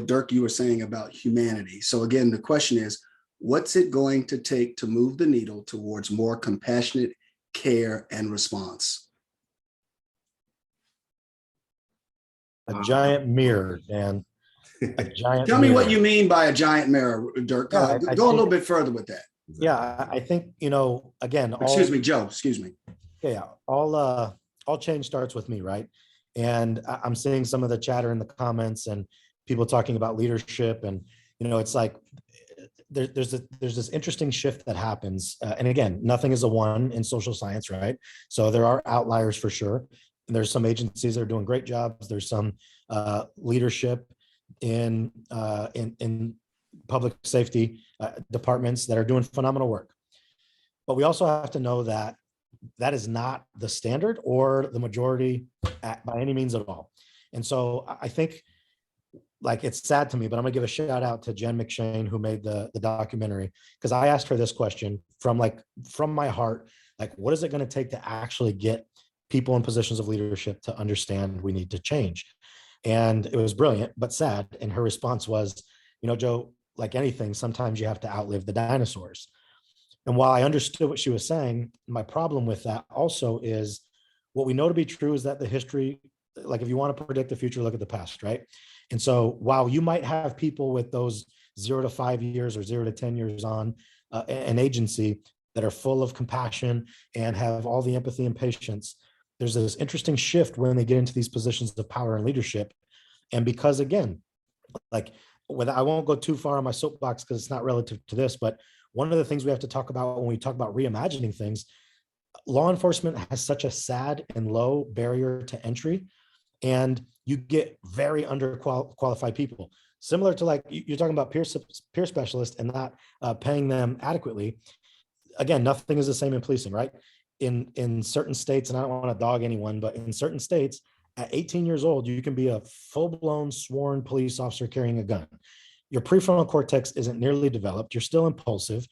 Dirk, you were saying about humanity. So again, the question is, what's it going to take to move the needle towards more compassionate care and response? A giant mirror, Dan. A giant Tell me what mirror. you mean by a giant mirror, Dirk. Yeah, I go a little think- bit further with that. Yeah, I think, you know, again, Excuse me, Joe, excuse me. yeah, all change starts with me, right? And I'm seeing some of the chatter in the comments and people talking about leadership, and you know, it's like there's this interesting shift that happens. And again, nothing is a one in social science, right? So there are outliers for sure. And there's some agencies that are doing great jobs. There's some leadership in public safety departments that are doing phenomenal work. But we also have to know that that is not the standard or the majority by any means at all. And so I think, like, it's sad to me, but I'm gonna give a shout out to Jen McShane, who made the documentary, because I asked her this question from my heart, like, what is it gonna take to actually get people in positions of leadership to understand we need to change? And it was brilliant, but sad. And her response was, you know, Joe, like anything, sometimes you have to outlive the dinosaurs. And while I understood what she was saying, my problem with that also is, what we know to be true is that the history, like if you want to predict the future, look at the past, right? And so while you might have people with those 0 to 5 years or 0 to 10 years on an agency that are full of compassion and have all the empathy and patience, there's this interesting shift when they get into these positions of power and leadership. And because, again, like, I won't go too far on my soapbox because it's not relative to this, but one of the things we have to talk about when we talk about reimagining things, law enforcement has such a sad and low barrier to entry, and you get very underqualified people. Similar to, like, you're talking about peer specialists and not paying them adequately. Again, nothing is the same in policing, right? In certain states, and I don't want to dog anyone, but in certain states, at 18 years old, you can be a full-blown sworn police officer carrying a gun. Your prefrontal cortex isn't nearly developed. You're still impulsive.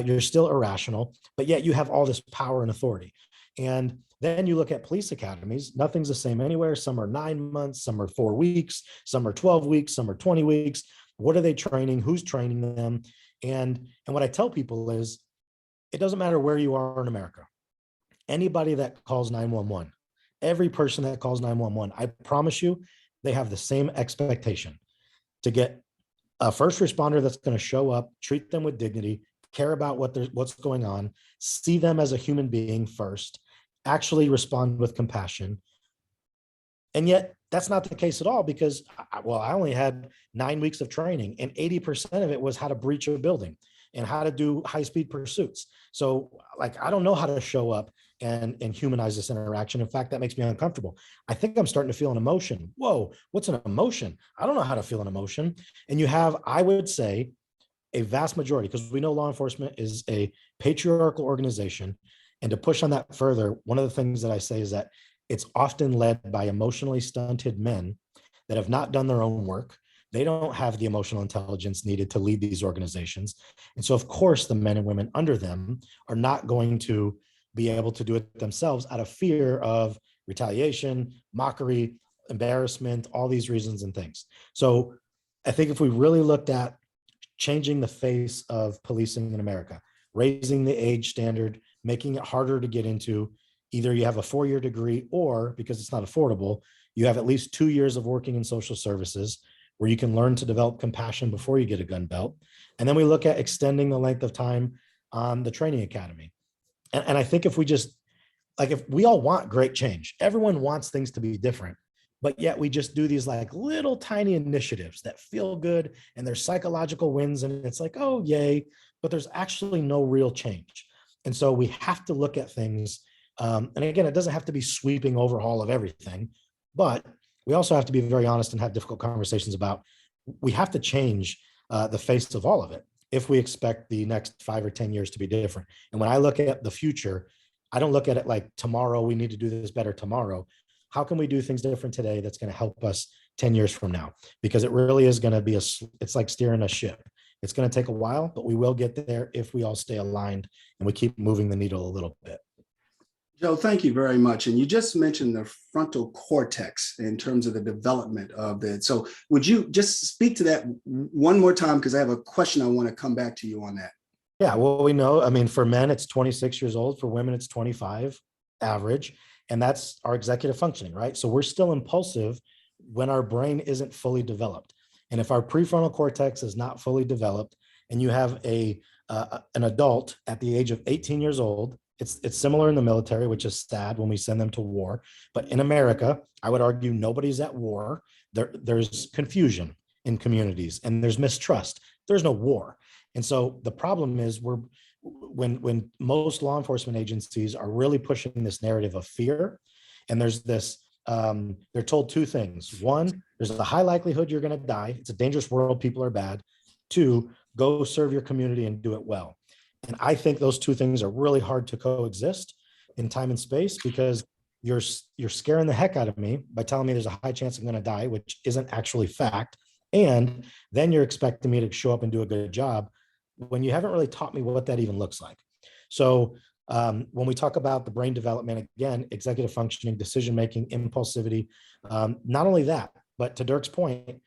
You're still irrational, but yet you have all this power and authority. And then you look at police academies, nothing's the same anywhere. Some are 9 months, some are 4 weeks, some are 12 weeks, some are 20 weeks. What are they training? Who's training them? And what I tell people is, it doesn't matter where you are in America. Anybody that calls 911, every person that calls 911, I promise you, they have the same expectation to get a first responder that's going to show up, treat them with dignity, care about what's going on, see them as a human being first, actually respond with compassion, And yet that's not the case at all because, I only had 9 weeks of training and 80% of it was how to breach a building and how to do high-speed pursuits. So like, I don't know how to show up and humanize this interaction. In fact, that makes me uncomfortable. I think I'm starting to feel an emotion. Whoa, what's an emotion? I don't know how to feel an emotion. And you have, I would say, a vast majority, because we know law enforcement is a patriarchal organization. And to push on that further, one of the things that I say is that it's often led by emotionally stunted men that have not done their own work. They don't have the emotional intelligence needed to lead these organizations. And so, of course, the men and women under them are not going to be able to do it themselves out of fear of retaliation, mockery, embarrassment, all these reasons and things. So I think if we really looked at changing the face of policing in America, raising the age standard, making it harder to get into, either you have a 4-year degree or, because it's not affordable, you have at least 2 years of working in social services where you can learn to develop compassion before you get a gun belt. And then we look at extending the length of time on the training academy. And I think if we just, like, if we all want great change, everyone wants things to be different, but yet we just do these like little tiny initiatives that feel good and there's psychological wins and it's like, oh, yay, but there's actually no real change. And so we have to look at things. And again, it doesn't have to be sweeping overhaul of everything, but we also have to be very honest and have difficult conversations about, we have to change the face of all of it if we expect the next 5 or 10 years to be different. And when I look at the future, I don't look at it like tomorrow, we need to do this better tomorrow. How can we do things different today that's going to help us 10 years from now? Because it really is going to be it's like steering a ship. It's going to take a while, but we will get there if we all stay aligned and we keep moving the needle a little bit. Joe, thank you very much. And you just mentioned the frontal cortex in terms of the development of it. So would you just speak to that one more time? Because I have a question I want to come back to you on that. Yeah, well, we know, I mean, for men, it's 26 years old. For women, it's 25 average. And that's our executive functioning, right? So we're still impulsive when our brain isn't fully developed. And if our prefrontal cortex is not fully developed and you have an adult at the age of 18 years old, it's similar in the military, which is sad when we send them to war. But in America, I would argue nobody's at war. There's confusion in communities and there's mistrust. There's no war. And so the problem is when most law enforcement agencies are really pushing this narrative of fear, and there's this, they're told 2 things. 1, there's a high likelihood you're going to die. It's a dangerous world. People are bad. 2, go serve your community and do it well. And I think those 2 things are really hard to coexist in time and space, because you're scaring the heck out of me by telling me there's a high chance I'm going to die, which isn't actually fact. And then you're expecting me to show up and do a good job when you haven't really taught me what that even looks like. So when we talk about the brain development, again, executive functioning, decision-making, impulsivity, not only that, but to Dirk's point,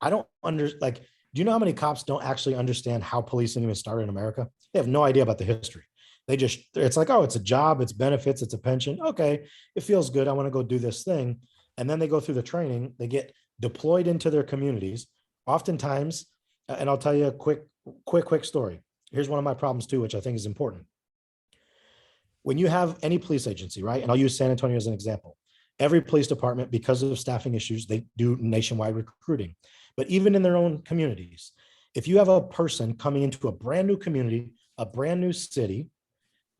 do you know how many cops don't actually understand how policing even started in America? They have no idea about the history. It's like, oh, it's a job, it's benefits, it's a pension. Okay, it feels good. I want to go do this thing. And then they go through the training, they get deployed into their communities. Oftentimes, and I'll tell you a quick story. Here's one of my problems too, which I think is important. When you have any police agency, right? And I'll use San Antonio as an example. Every police department, because of staffing issues, they do nationwide recruiting. But even in their own communities, if you have a person coming into a brand new community, a brand new city,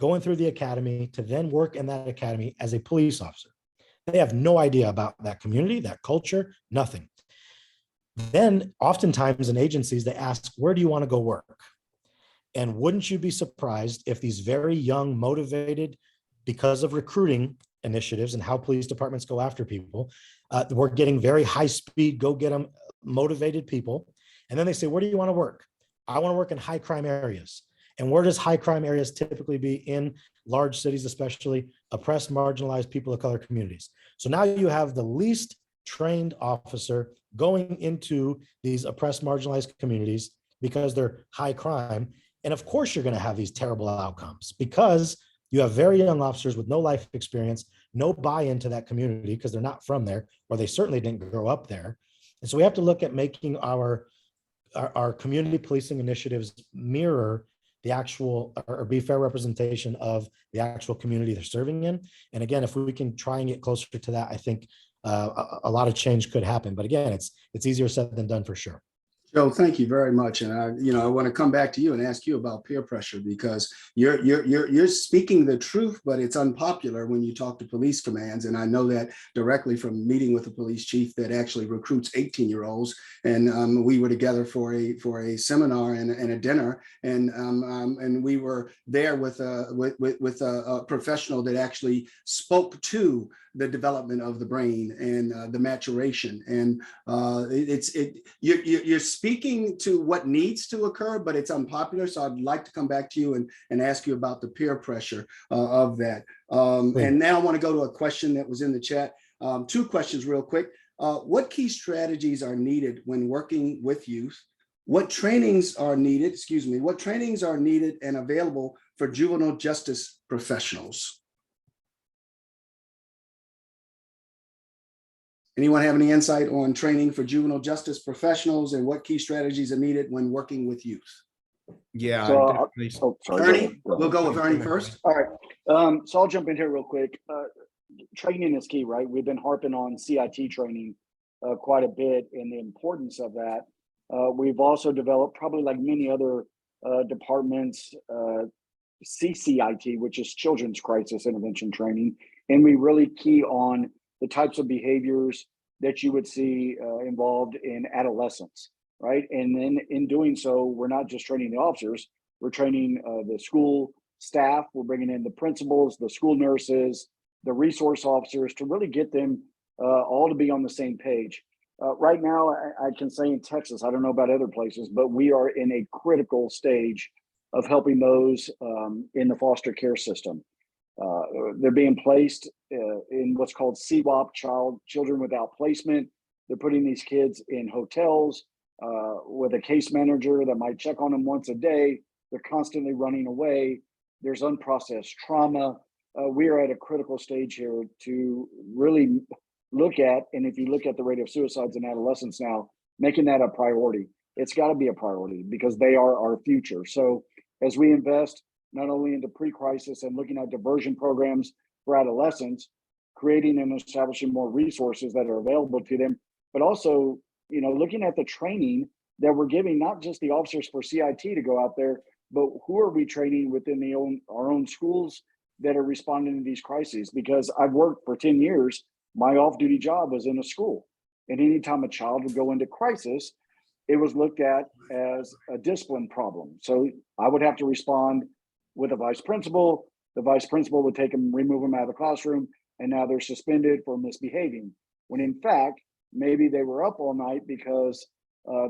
going through the academy to then work in that academy as a police officer, they have no idea about that community, that culture, nothing. Then oftentimes in agencies, they ask, where do you want to go work? And wouldn't you be surprised if these very young, motivated, because of recruiting initiatives and how police departments go after people, we're getting very high speed, go get them motivated people. And then they say, where do you want to work? I want to work in high crime areas. And where does high crime areas typically be? In large cities, especially oppressed, marginalized people of color communities. So now you have the least trained officer going into these oppressed, marginalized communities because they're high crime. And of course, you're going to have these terrible outcomes because you have very young officers with no life experience, no buy-in to that community because they're not from there, or they certainly didn't grow up there. And so we have to look at making our community policing initiatives mirror the actual, or be fair representation of the actual community they're serving in. And again, if we can try and get closer to that, I think a lot of change could happen. But again, it's easier said than done for sure. Joe, thank you very much. And I want to come back to you and ask you about peer pressure, because you're speaking the truth, but it's unpopular when you talk to police commands. And I know that directly from meeting with a police chief that actually recruits 18-year-olds. And we were together for a seminar and a dinner, and we were there with a professional that actually spoke to the development of the brain and the maturation. And you're speaking to what needs to occur, but it's unpopular. So I'd like to come back to you and ask you about the peer pressure of that. And now I want to go to a question that was in the chat. Two questions real quick. What key strategies are needed when working with youth? What trainings are needed, what trainings are needed and available for juvenile justice professionals? Anyone have any insight on training for juvenile justice professionals and what key strategies are needed when working with youth? Yeah, So, definitely. Ernie, we'll go with Ernie first. All right. So I'll jump in here real quick. Training is key, right? We've been harping on CIT training quite a bit and the importance of that. We've also developed, probably like many other departments, CCIT, which is Children's Crisis Intervention Training. And we really key on the types of behaviors that you would see involved in adolescence, right? And then in doing so, we're not just training the officers, we're training the school staff, we're bringing in the principals, the school nurses, the resource officers to really get them all to be on the same page. Right now, I can say in Texas, I don't know about other places, but we are in a critical stage of helping those in the foster care system. They're being placed in what's called CWAP, children without placement. They're putting these kids in hotels with a case manager that might check on them once a day. They're constantly running away. There's unprocessed trauma. We are at a critical stage here to really look at, and if you look at the rate of suicides in adolescents now, making that a priority. It's got to be a priority because they are our future. So as we invest not only into pre-crisis and looking at diversion programs for adolescents, creating and establishing more resources that are available to them, but also, looking at the training that we're giving, not just the officers for CIT to go out there, but who are we training within our own schools that are responding to these crises? Because I've worked for 10 years, my off-duty job was in a school. And anytime a child would go into crisis, it was looked at as a discipline problem. So I would have to respond with a vice principal. The vice principal would take them, remove them out of the classroom, and now they're suspended for misbehaving. When in fact, maybe they were up all night because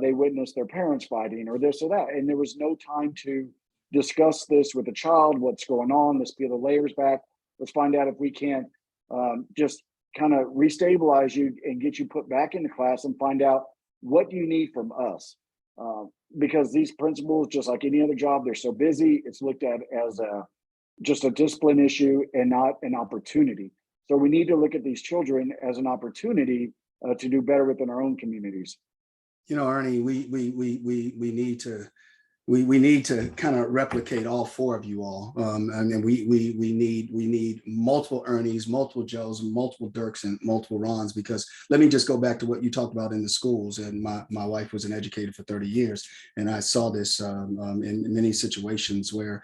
they witnessed their parents fighting or this or that. And there was no time to discuss this with the child, what's going on, let's peel the layers back. Let's find out if we can't just kind of restabilize you and get you put back into class and find out what do you need from us. Because these principals, just like any other job, they're so busy, it's looked at as just a discipline issue and not an opportunity. So we need to look at these children as an opportunity to do better within our own communities. Ernie, we need to kind of replicate all four of you all, and we need multiple Ernies, multiple Joes, multiple Dirks, and multiple Rons. Because let me just go back to what you talked about in the schools. And my wife was an educator for 30 years, and I saw this in many situations where,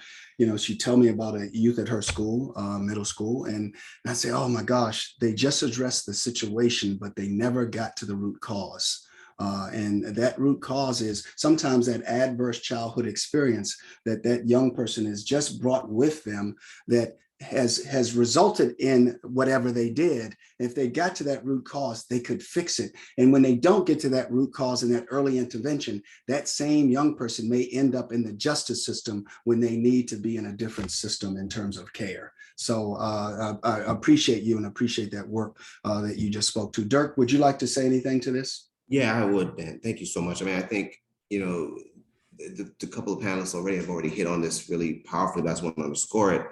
she'd tell me about a youth at her school, middle school, and I'd say, oh my gosh, they just addressed the situation, but they never got to the root cause. And that root cause is sometimes that adverse childhood experience that young person has just brought with them that has resulted in whatever they did. If they got to that root cause, they could fix it. And when they don't get to that root cause and that early intervention, that same young person may end up in the justice system when they need to be in a different system in terms of care. So I appreciate you and appreciate that work that you just spoke to. Dirk, would you like to say anything to this? Yeah, I would, Dan. Thank you so much. I mean, I think, the couple of panelists have already hit on this really powerfully, but I just want to underscore it.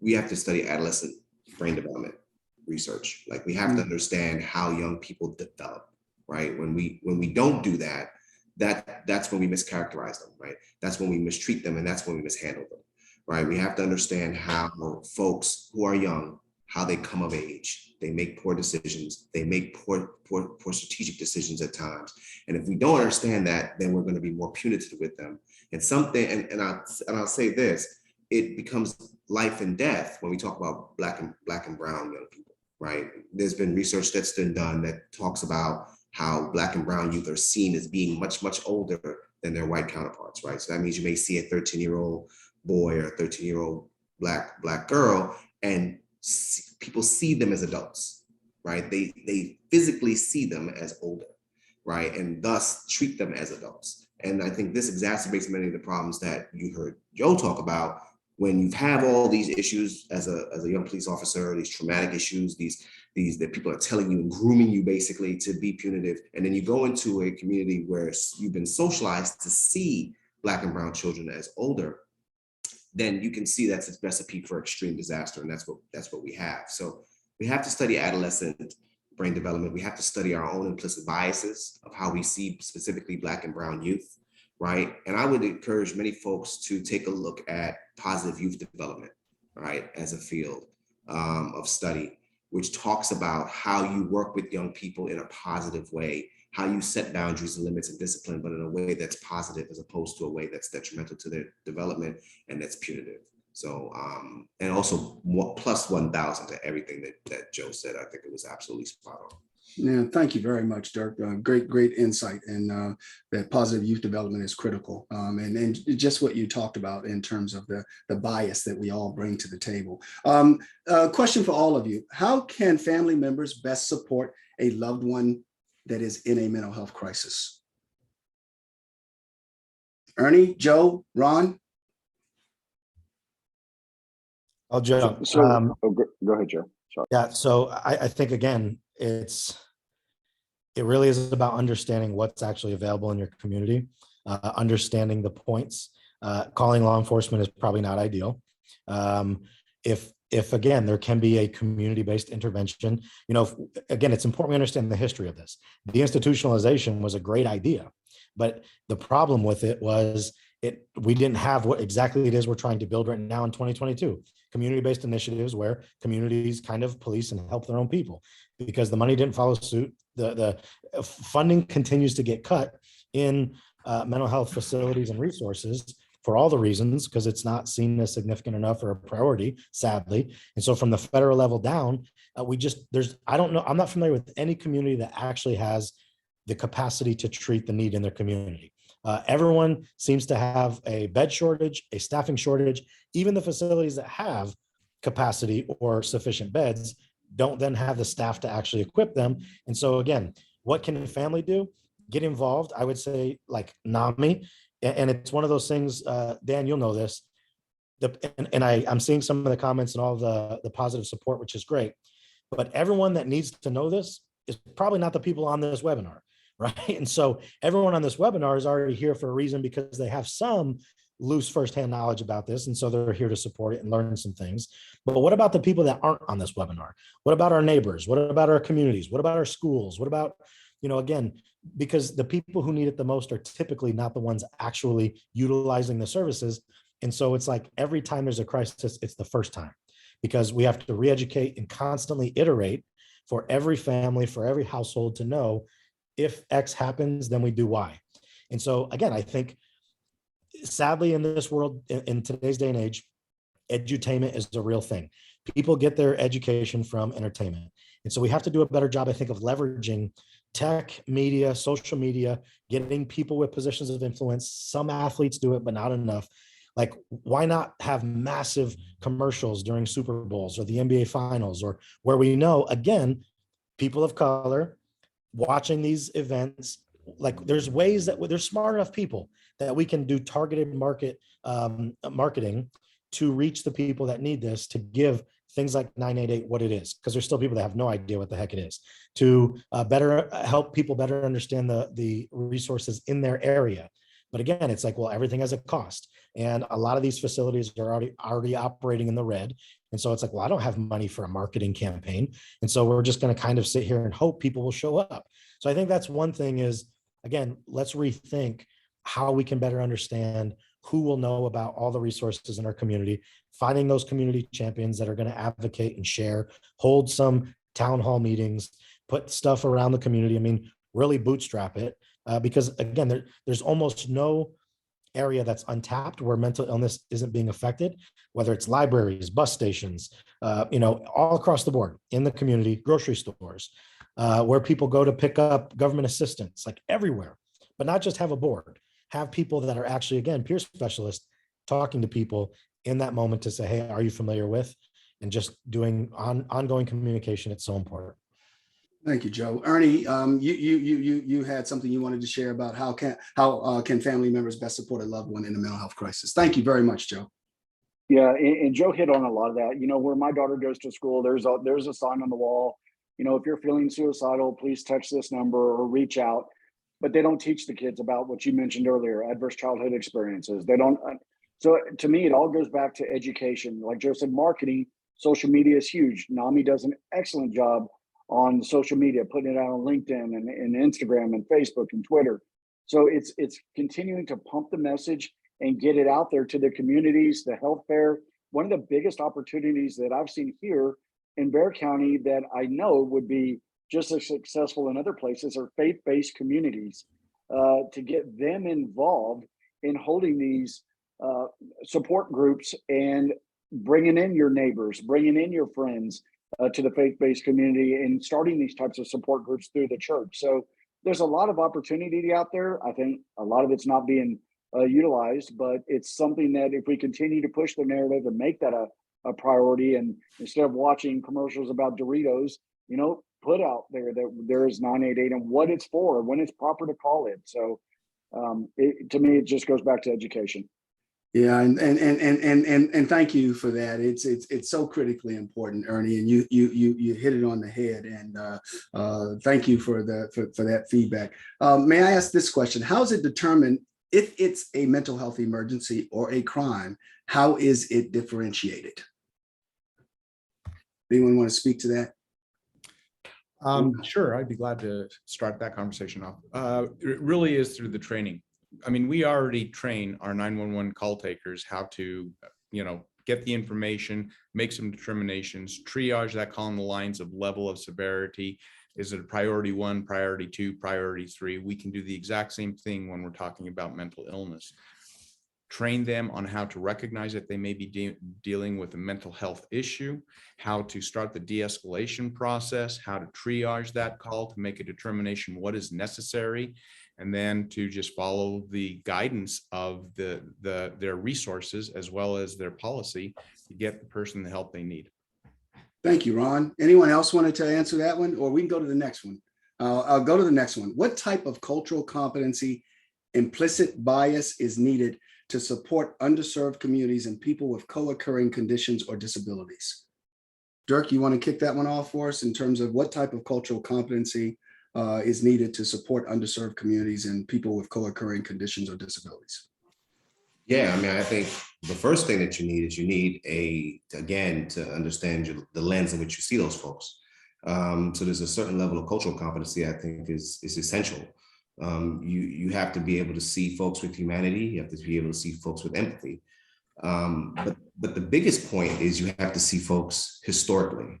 We have to study adolescent brain development research. Like, we have to understand how young people develop, right? When we don't do that, that's when we mischaracterize them, right? That's when we mistreat them, and that's when we mishandle them, right? We have to understand how folks who are young how they come of age. They make poor decisions. They make poor strategic decisions at times. And if we don't understand that, then we're going to be more punitive with them. And I'll say this, it becomes life and death when we talk about black and brown young people, right? There's been research that's been done that talks about how black and brown youth are seen as being much, much older than their white counterparts, right? So that means you may see a 13-year-old boy or a 13-year-old black girl, and people see them as adults, right? They physically see them as older, right? And thus treat them as adults. And I think this exacerbates many of the problems that you heard Joe talk about when you have all these issues as a young police officer, these traumatic issues, these that people are telling you and grooming you basically to be punitive. And then you go into a community where you've been socialized to see black and brown children as older, then you can see that's a recipe for extreme disaster. And that's what we have. So we have to study adolescent brain development. We have to study our own implicit biases of how we see specifically black and brown youth, right? And I would encourage many folks to take a look at positive youth development, right, as a field of study, which talks about how you work with young people in a positive way, how you set boundaries and limits and discipline, but in a way that's positive as opposed to a way that's detrimental to their development and that's punitive. So, and also plus 1,000 to everything that Joe said. I think it was absolutely spot on. Yeah, thank you very much, Dirk. Great insight, and that positive youth development is critical. And just what you talked about in terms of the bias that we all bring to the table. Question for all of you: how can family members best support a loved one that is in a mental health crisis? Ernie, Joe, Ron? I'll jump. Go ahead, Joe. Sorry. Yeah, so I think, again, it really is about understanding what's actually available in your community, understanding the points. Calling law enforcement is probably not ideal. If again, there can be a community-based intervention, again, it's important we understand the history of this. Deinstitutionalization was a great idea, but the problem with it was we didn't have what exactly it is we're trying to build right now in 2022. Community-based initiatives where communities kind of police and help their own people, because the money didn't follow suit. The funding continues to get cut in mental health facilities and resources for all the reasons, because it's not seen as significant enough or a priority, sadly. And so from the federal level down, I don't know, I'm not familiar with any community that actually has the capacity to treat the need in their community. Everyone seems to have a bed shortage, a staffing shortage. Even the facilities that have capacity or sufficient beds don't then have the staff to actually equip them. And so again, what can a family do? Get involved. I would say like NAMI, and it's one of those things, Dan, you'll know this, I'm seeing some of the comments and all the positive support, which is great, but everyone that needs to know this is probably not the people on this webinar. Right. And so everyone on this webinar is already here for a reason, because they have some loose firsthand knowledge about this. And so they're here to support it and learn some things. But what about the people that aren't on this webinar? What about our neighbors? What about our communities? What about our schools? What about, again, because the people who need it the most are typically not the ones actually utilizing the services. And so it's like every time there's a crisis, it's the first time, because we have to re-educate and constantly iterate for every family, for every household to know, if X happens, then we do Y. And so again, I think sadly in this world, in today's day and age, edutainment is a real thing. People get their education from entertainment. And so we have to do a better job, I think, of leveraging tech, media, social media, getting people with positions of influence. Some athletes do it, but not enough. Like, why not have massive commercials during Super Bowls or the NBA finals, or where we know, again, people of color watching these events, like there's ways that there's smart enough people that we can do targeted marketing to reach the people that need this, to give things like 988 what it is, because there's still people that have no idea what the heck it is, to better help people better understand the resources in their area. But again, it's like, well, everything has a cost, and a lot of these facilities are already operating in the red. And so it's like, well, I don't have money for a marketing campaign. And so we're just going to kind of sit here and hope people will show up. So I think that's one thing is, again, let's rethink how we can better understand who will know about all the resources in our community, finding those community champions that are going to advocate and share, hold some town hall meetings, put stuff around the community. I mean, really bootstrap it, because again, there's almost no area that's untapped where mental illness isn't being affected, whether it's libraries, bus stations, all across the board in the community, grocery stores, where people go to pick up government assistance, like everywhere, but not just have a board, have people that are actually, again, peer specialists talking to people in that moment to say, hey, are you familiar with, and just doing ongoing communication. It's so important. Thank you, Joe. Ernie, you had something you wanted to share about how can family members best support a loved one in a mental health crisis. Thank you very much, Joe. Yeah, and Joe hit on a lot of that. Where my daughter goes to school, there's a sign on the wall. If you're feeling suicidal, please text this number or reach out. But they don't teach the kids about what you mentioned earlier, adverse childhood experiences. They don't. So to me, it all goes back to education. Like Joe said, marketing, social media is huge. NAMI does an excellent job on social media, putting it out on LinkedIn and Instagram and Facebook and Twitter. So it's continuing to pump the message and get it out there to the communities, the health fair. One of the biggest opportunities that I've seen here in Bexar County that I know would be just as successful in other places are faith-based communities, to get them involved in holding these support groups and bringing in your neighbors, bringing in your friends, to the faith-based community and starting these types of support groups through the church. So there's a lot of opportunity out there. I think a lot of it's not being utilized, but it's something that if we continue to push the narrative and make that a priority, and instead of watching commercials about Doritos, put out there that there is 988 and what it's for, when it's proper to call it. So to me, it just goes back to education. Yeah, and thank you for that. It's so critically important, Ernie, and you hit it on the head. And thank you for that feedback. May I ask this question? How is it determined if it's a mental health emergency or a crime? How is it differentiated? Anyone want to speak to that? Sure, I'd be glad to start that conversation off. It really is through the training. I mean, we already train our 911 call takers how to, get the information, make some determinations, triage that call on the lines of level of severity. Is it a priority 1, priority 2, priority 3? We can do the exact same thing when we're talking about mental illness. Train them on how to recognize that they may be dealing with a mental health issue, how to start the de-escalation process, how to triage that call to make a determination what is necessary, and then to just follow the guidance of their resources as well as their policy to get the person the help they need. Thank you, Ron. Anyone else wanted to answer that one, or we can go to the next one? I'll go to the next one. What type of cultural competency, implicit bias is needed to support underserved communities and people with co-occurring conditions or disabilities? Dirk, you want to kick that one off for us in terms of what type of cultural competency is needed to support underserved communities and people with co-occurring conditions or disabilities? Yeah, I mean, I think the first thing that you need to understand the lens in which you see those folks. So there's a certain level of cultural competency I think is essential. You have to be able to see folks with humanity. You have to be able to see folks with empathy. But the biggest point is you have to see folks historically.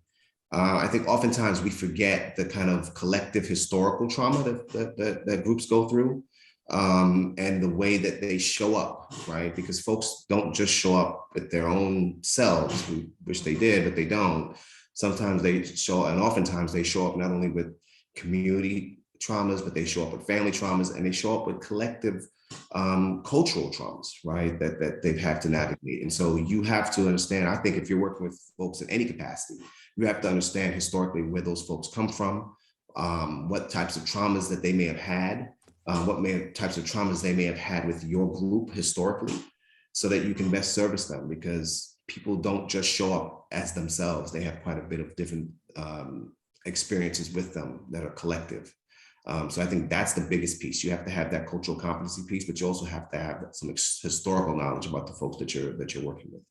I think oftentimes we forget the kind of collective historical trauma that groups go through, and the way that they show up, right? Because folks don't just show up with their own selves. We wish they did, but they don't. Sometimes they show, and oftentimes they show up not only with community traumas, but they show up with family traumas, and they show up with collective cultural traumas, right? That they've had to navigate. And so you have to understand, I think if you're working with folks in any capacity, you have to understand historically where those folks come from, what types of traumas that they may have had, types of traumas they may have had with your group historically, so that you can best service them, because people don't just show up as themselves. They have quite a bit of different experiences with them that are collective. So I think that's the biggest piece. You have to have that cultural competency piece, but you also have to have some historical knowledge about the folks that you're working with.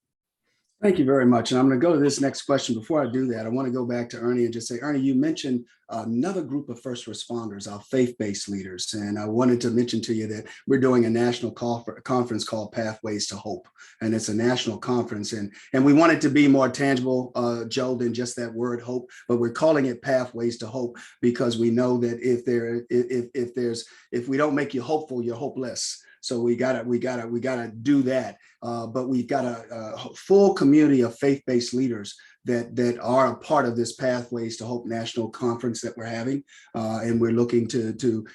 Thank you very much. And I'm going to go to this next question. Before I do that, I want to go back to Ernie and just say, Ernie, you mentioned another group of first responders, our faith-based leaders. And I wanted to mention to you that we're doing a national conference called Pathways to Hope. And it's a national conference. And we want it to be more tangible, Joe, than just that word hope. But we're calling it Pathways to Hope because we know that if we don't make you hopeful, you're hopeless. So we gotta do that. But we've got a full community of faith-based leaders that are a part of this Pathways to Hope National Conference that we're having. And we're looking to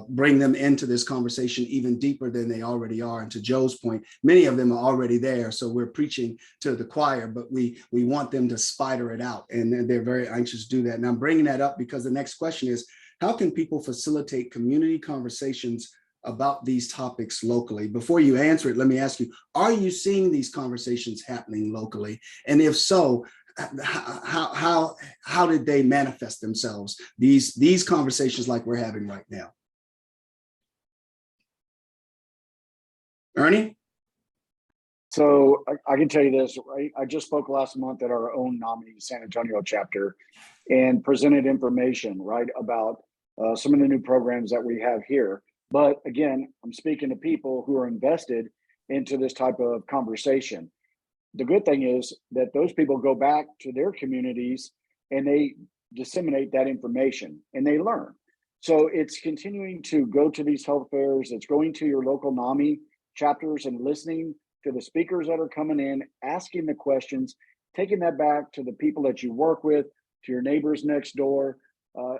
bring them into this conversation even deeper than they already are. And to Joe's point, many of them are already there. So we're preaching to the choir, but we want them to spider it out. And they're very anxious to do that. And I'm bringing that up because the next question is, how can people facilitate community conversations about these topics locally? Before you answer it, let me ask you, are you seeing these conversations happening locally? And if so, how did they manifest themselves, these conversations like we're having right now? Ernie? So I can tell you this, right? I just spoke last month at our own NAMI San Antonio chapter and presented information, right, about some of the new programs that we have here. But again, I'm speaking to people who are invested into this type of conversation. The good thing is that those people go back to their communities and they disseminate that information and they learn. So it's continuing to go to these health fairs. It's going to your local NAMI chapters and listening to the speakers that are coming in, asking the questions, taking that back to the people that you work with, to your neighbors next door,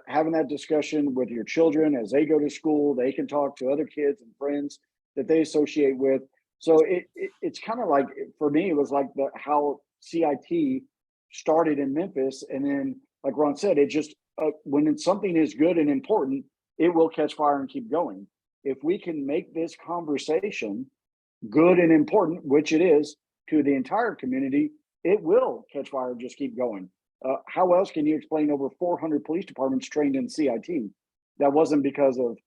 having that discussion with your children as they go to school. They can talk to other kids and friends that they associate with. So it's kind of like, for me, it was like how CIT started in Memphis. And then, like Ron said, it just, when something is good and important, it will catch fire and keep going. If we can make this conversation good and important, which it is to the entire community, it will catch fire and just keep going. How else can you explain over 400 police departments trained in CIT? That wasn't because of,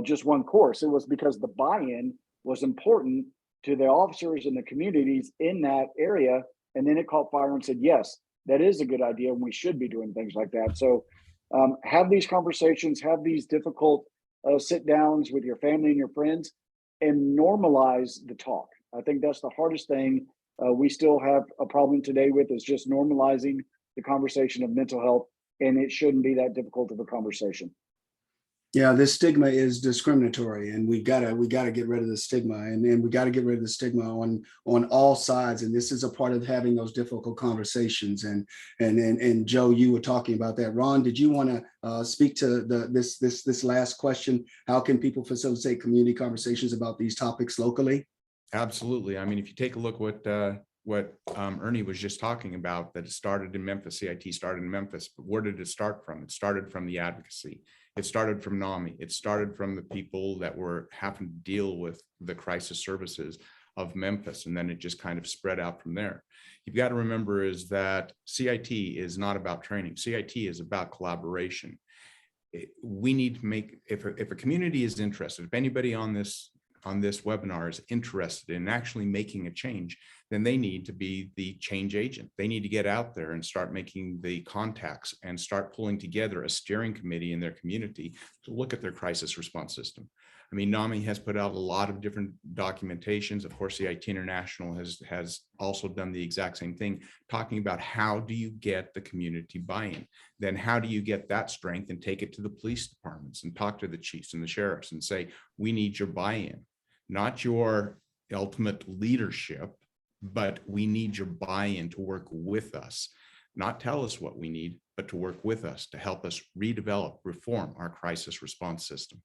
just one course. It was because the buy-in was important to the officers and the communities in that area. And then it caught fire and said, yes, that is a good idea. And we should be doing things like that. So have these conversations, have these difficult sit downs with your family and your friends, and normalize the talk. I think that's the hardest thing we still have a problem today with, is just normalizing the conversation of mental health, and it shouldn't be that difficult of a conversation. Yeah, this stigma is discriminatory, and we gotta get rid of the stigma, and we gotta get rid of the stigma on all sides. And this is a part of having those difficult conversations. And Joe, you were talking about that. Ron, did you want to speak to this last question? How can people facilitate community conversations about these topics locally? Absolutely. I mean, if you take a look what Ernie was just talking about, that it started in Memphis, CIT started in Memphis, but where did it start from? It started from the advocacy. It started from NAMI. It started from the people that were having to deal with the crisis services of Memphis. And then it just kind of spread out from there. You've got to remember is that CIT is not about training. CIT is about collaboration. We need to make, if a community is interested, if anybody on this webinar is interested in actually making a change, then they need to be the change agent. They need to get out there and start making the contacts and start pulling together a steering committee in their community to look at their crisis response system. I mean, NAMI has put out a lot of different documentations. Of course, CIT International has also done the exact same thing, talking about how do you get the community buy-in? Then how do you get that strength and take it to the police departments and talk to the chiefs and the sheriffs and say, we need your buy-in, not your ultimate leadership, but we need your buy-in to work with us, not tell us what we need, but to work with us to help us redevelop, reform our crisis response system.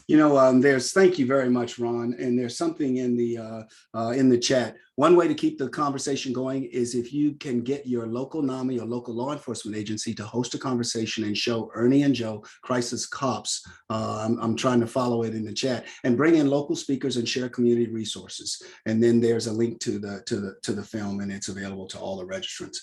Thank you very much, Ron. And there's something in the chat. One way to keep the conversation going is if you can get your local NAMI or local law enforcement agency to host a conversation and show Ernie and Joe crisis cops. I'm trying to follow it in the chat, and bring in local speakers and share community resources. And then there's a link to the film, and it's available to all the registrants.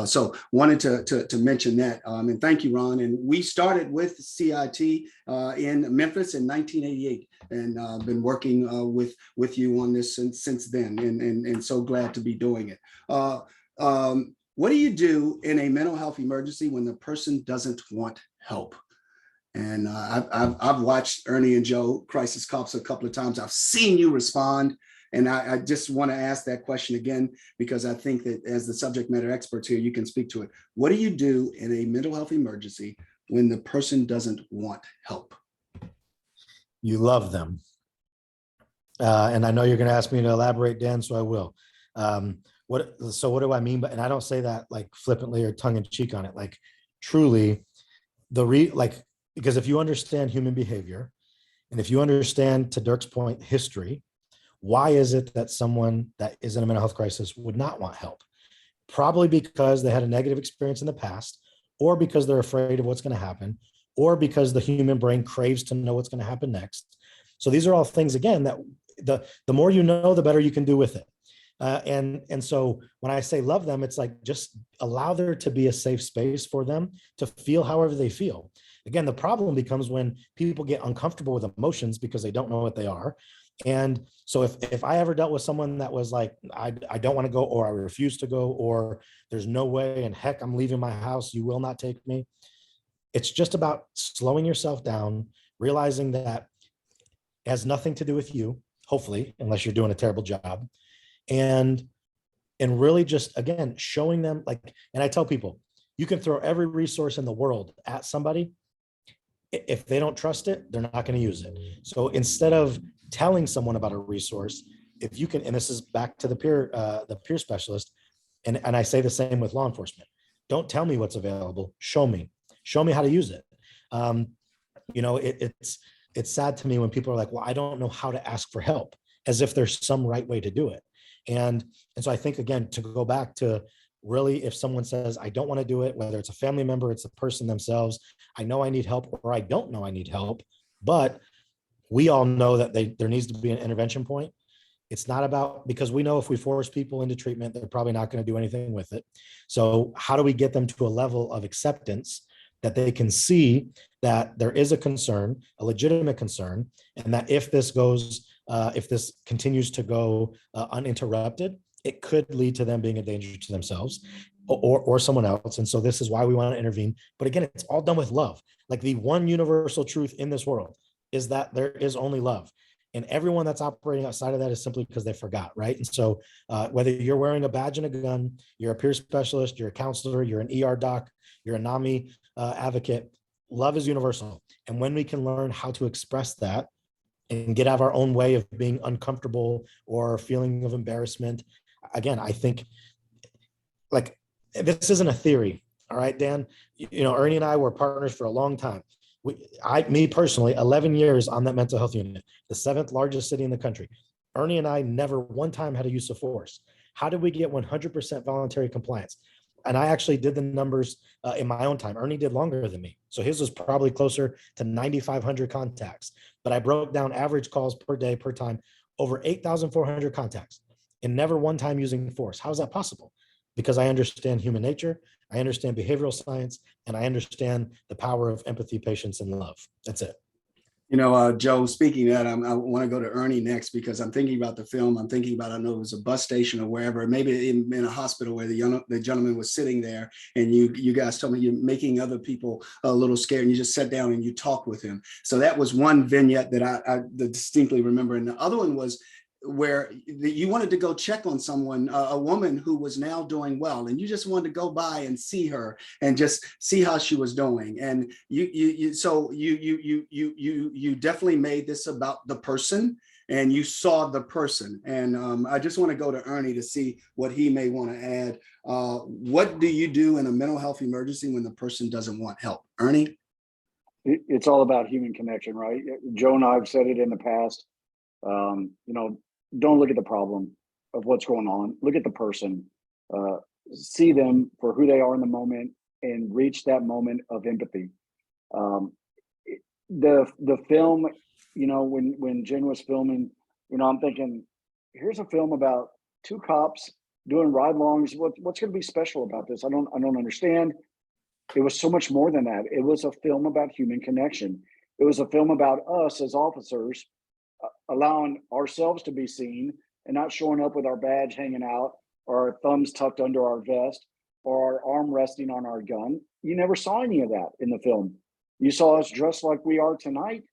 So wanted to mention that. And thank you, Ron. And we started with CIT in Memphis in 1988. and been working with you on this since then, and so glad to be doing it. What do you do in a mental health emergency when the person doesn't want help? And I've watched Ernie and Joe Crisis Cops a couple of times. I've seen you respond. And I just want to ask that question again, because I think that as the subject matter experts here, you can speak to it. What do you do in a mental health emergency when the person doesn't want help? You love them. And I know you're going to ask me to elaborate, Dan, so I will. What do I mean? And I don't say that like flippantly or tongue in cheek on it. Like truly, because if you understand human behavior, and if you understand, to Dirk's point, history, why is it that someone that is in a mental health crisis would not want help? Probably because they had a negative experience in the past, or because they're afraid of what's going to happen, or because the human brain craves to know what's going to happen next. So these are all things, again, that the more you know, the better you can do with it. And so when I say love them, it's like just allow there to be a safe space for them to feel however they feel. Again, the problem becomes when people get uncomfortable with emotions because they don't know what they are. And so if I ever dealt with someone that was like, I don't want to go, or I refuse to go, or there's no way, and heck, I'm leaving my house, you will not take me. It's just about slowing yourself down, realizing that it has nothing to do with you, hopefully, unless you're doing a terrible job. And really just, again, showing them, like, and I tell people, you can throw every resource in the world at somebody. If they don't trust it, they're not going to use it. So instead of telling someone about a resource, if you can, and this is back to the peer specialist, and I say the same with law enforcement. Don't tell me what's available. Show me how to use it. It's sad to me when people are like, well, I don't know how to ask for help, as if there's some right way to do it. And so I think, again, to go back to really, if someone says, I don't want to do it, whether it's a family member, it's the person themselves, I know I need help, or I don't know I need help, but we all know that there needs to be an intervention point. It's not about, because we know if we force people into treatment, they're probably not going to do anything with it. So how do we get them to a level of acceptance that they can see that there is a concern, a legitimate concern, and that if this continues to go uninterrupted, it could lead to them being a danger to themselves or someone else. And so this is why we want to intervene. But again, it's all done with love. Like, the one universal truth in this world is that there is only love. And everyone that's operating outside of that is simply because they forgot, right? And so whether you're wearing a badge and a gun, you're a peer specialist, you're a counselor, you're an ER doc, you're a NAMI advocate, love is universal. And when we can learn how to express that and get out of our own way of being uncomfortable or feeling of embarrassment, again, I think, like, this isn't a theory. All right, Dan, Ernie and I were partners for a long time. Me personally, 11 years on that mental health unit, the 7th largest city in the country. Ernie and I never one time had a use of force. How did we get 100% voluntary compliance? And I actually did the numbers in my own time. Ernie did longer than me. So his was probably closer to 9,500 contacts. But I broke down average calls per day, per time, over 8,400 contacts, and never one time using force. How is that possible? Because I understand human nature, I understand behavioral science, and I understand the power of empathy, patience, and love. That's it. Joe, speaking of that, I want to go to Ernie next, because I'm thinking about the film. I'm thinking about, I know it was a bus station or wherever, maybe in a hospital, where the gentleman was sitting there, and you guys told me you're making other people a little scared, and you just sat down and you talked with him. So that was one vignette that I distinctly remember. And the other one was where you wanted to go check on someone, a woman who was now doing well, and you just wanted to go by and see her and just see how she was doing. And you definitely made this about the person, and you saw the person. And I just want to go to Ernie to see what he may want to add. What do you do in a mental health emergency when the person doesn't want help? Ernie? It's all about human connection, right? Joe and I have said it in the past. Don't look at the problem of what's going on. Look at the person, see them for who they are in the moment, and reach that moment of empathy. The film, when Jen was filming, I'm thinking, here's a film about 2 cops doing ride-alongs. What's going to be special about this? I don't understand. It was so much more than that. It was a film about human connection. It was a film about us as officers allowing ourselves to be seen and not showing up with our badge hanging out or our thumbs tucked under our vest or our arm resting on our gun. You never saw any of that in the film. You saw us dressed like we are tonight.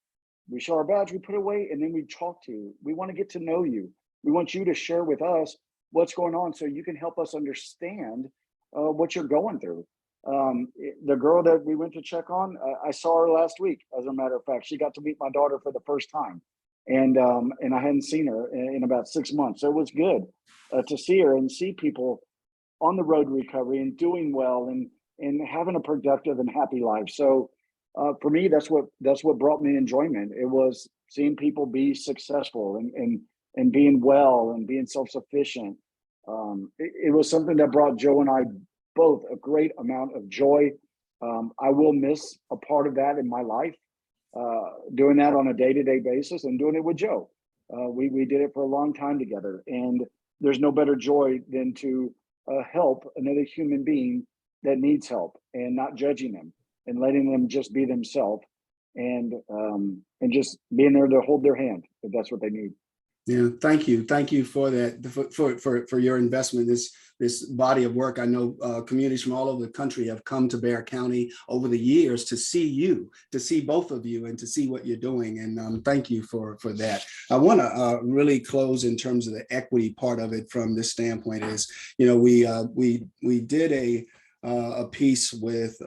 We show our badge, we put it away, and then we talk to you. We want to get to know you. We want you to share with us what's going on so you can help us understand what you're going through. The girl that we went to check on, I saw her last week, as a matter of fact. She got to meet my daughter for the first time. And I hadn't seen her in about 6 months. So it was good to see her and see people on the road to recovery and doing well and having a productive and happy life. So for me, that's what brought me enjoyment. It was seeing people be successful and being well and being self-sufficient. It was something that brought Joe and I both a great amount of joy. I will miss a part of that in my life, doing that on a day-to-day basis and doing it with Joe. We did it for a long time together, and there's no better joy than to help another human being that needs help and not judging them and letting them just be themselves and just being there to hold their hand if that's what they need. Yeah, thank you for that, for your investment. This body of work. I know communities from all over the country have come to Bexar County over the years to see you, to see both of you, and to see what you're doing. And thank you for that. I want to really close in terms of the equity part of it from this standpoint. Is, you know, we did a piece with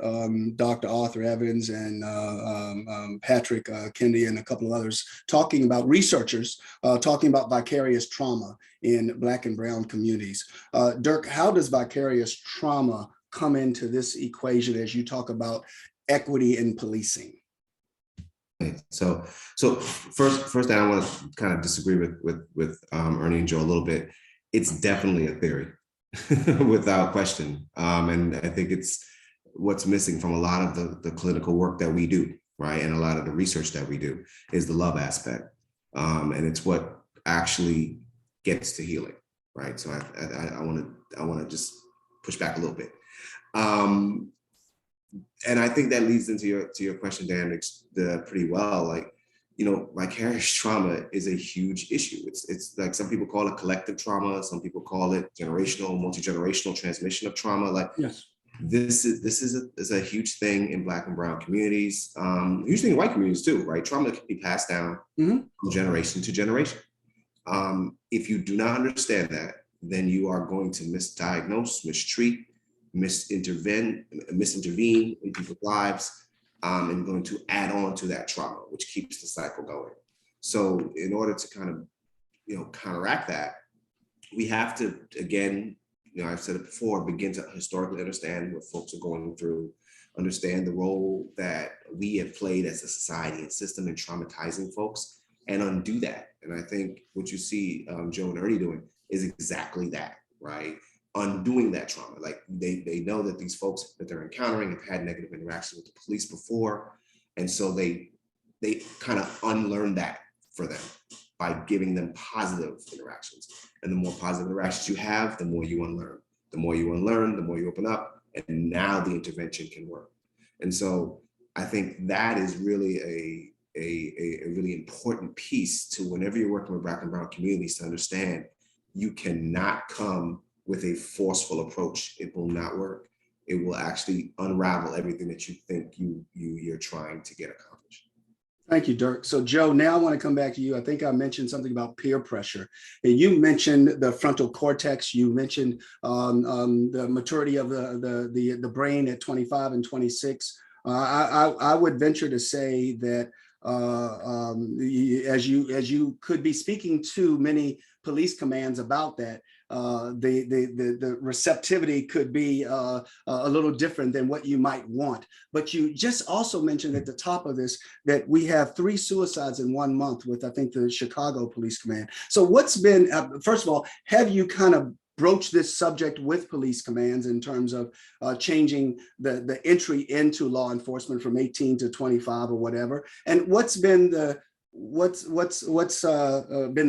Dr. Arthur Evans and Patrick Kendi and a couple of others talking about researchers, talking about vicarious trauma in Black and Brown communities. Dirk, how does vicarious trauma come into this equation as you talk about equity in policing? So first I want to kind of disagree with Ernie and Joe a little bit. It's definitely a theory. Without question. And I think it's what's missing from a lot of the clinical work that we do, right? And a lot of the research that we do is the love aspect. And it's what actually gets to healing, right? So I want to just push back a little bit. And I think that leads into your question, Dan, pretty well. Like, you know, vicarious trauma is a huge issue. It's like some people call it collective trauma. Some people call it generational, multi-generational transmission of trauma. Like, yes, this is a huge thing in Black and Brown communities, usually in white communities too, right? Trauma can be passed down from generation to generation. If you do not understand that, then you are going to misdiagnose, mistreat, misintervene in people's lives. And going to add on to that trauma, which keeps the cycle going. So in order to kind of, you know, counteract that, we have to, again, you know, I've said it before, begin to historically understand what folks are going through, understand the role that we have played as a society and system in traumatizing folks, and undo that. And I think what you see Joe and Ernie doing is exactly that, right? Undoing that trauma. Like they know that these folks that they're encountering have had negative interactions with the police before. And so they kind of unlearn that for them by giving them positive interactions. And the more positive interactions you have, the more you unlearn. The more you unlearn, the more you open up, and now the intervention can work. And so I think that is really a really important piece to whenever you're working with Black and Brown communities to understand you cannot come with a forceful approach. It will not work. It will actually unravel everything that you think you're trying to get accomplished. Thank you, Dirk. So Joe, now I want to come back to you. I think I mentioned something about peer pressure. And you mentioned the frontal cortex. You mentioned the maturity of the brain at 25 and 26. I would venture to say that as you could be speaking to many police commands about that, the receptivity could be a little different than what you might want. But you just also mentioned at the top of this that we have 3 suicides in 1 month with, I think, the Chicago Police Command. So what's been, first of all, have you kind of broach this subject with police commands in terms of changing the entry into law enforcement from 18 to 25 or whatever? And what's been the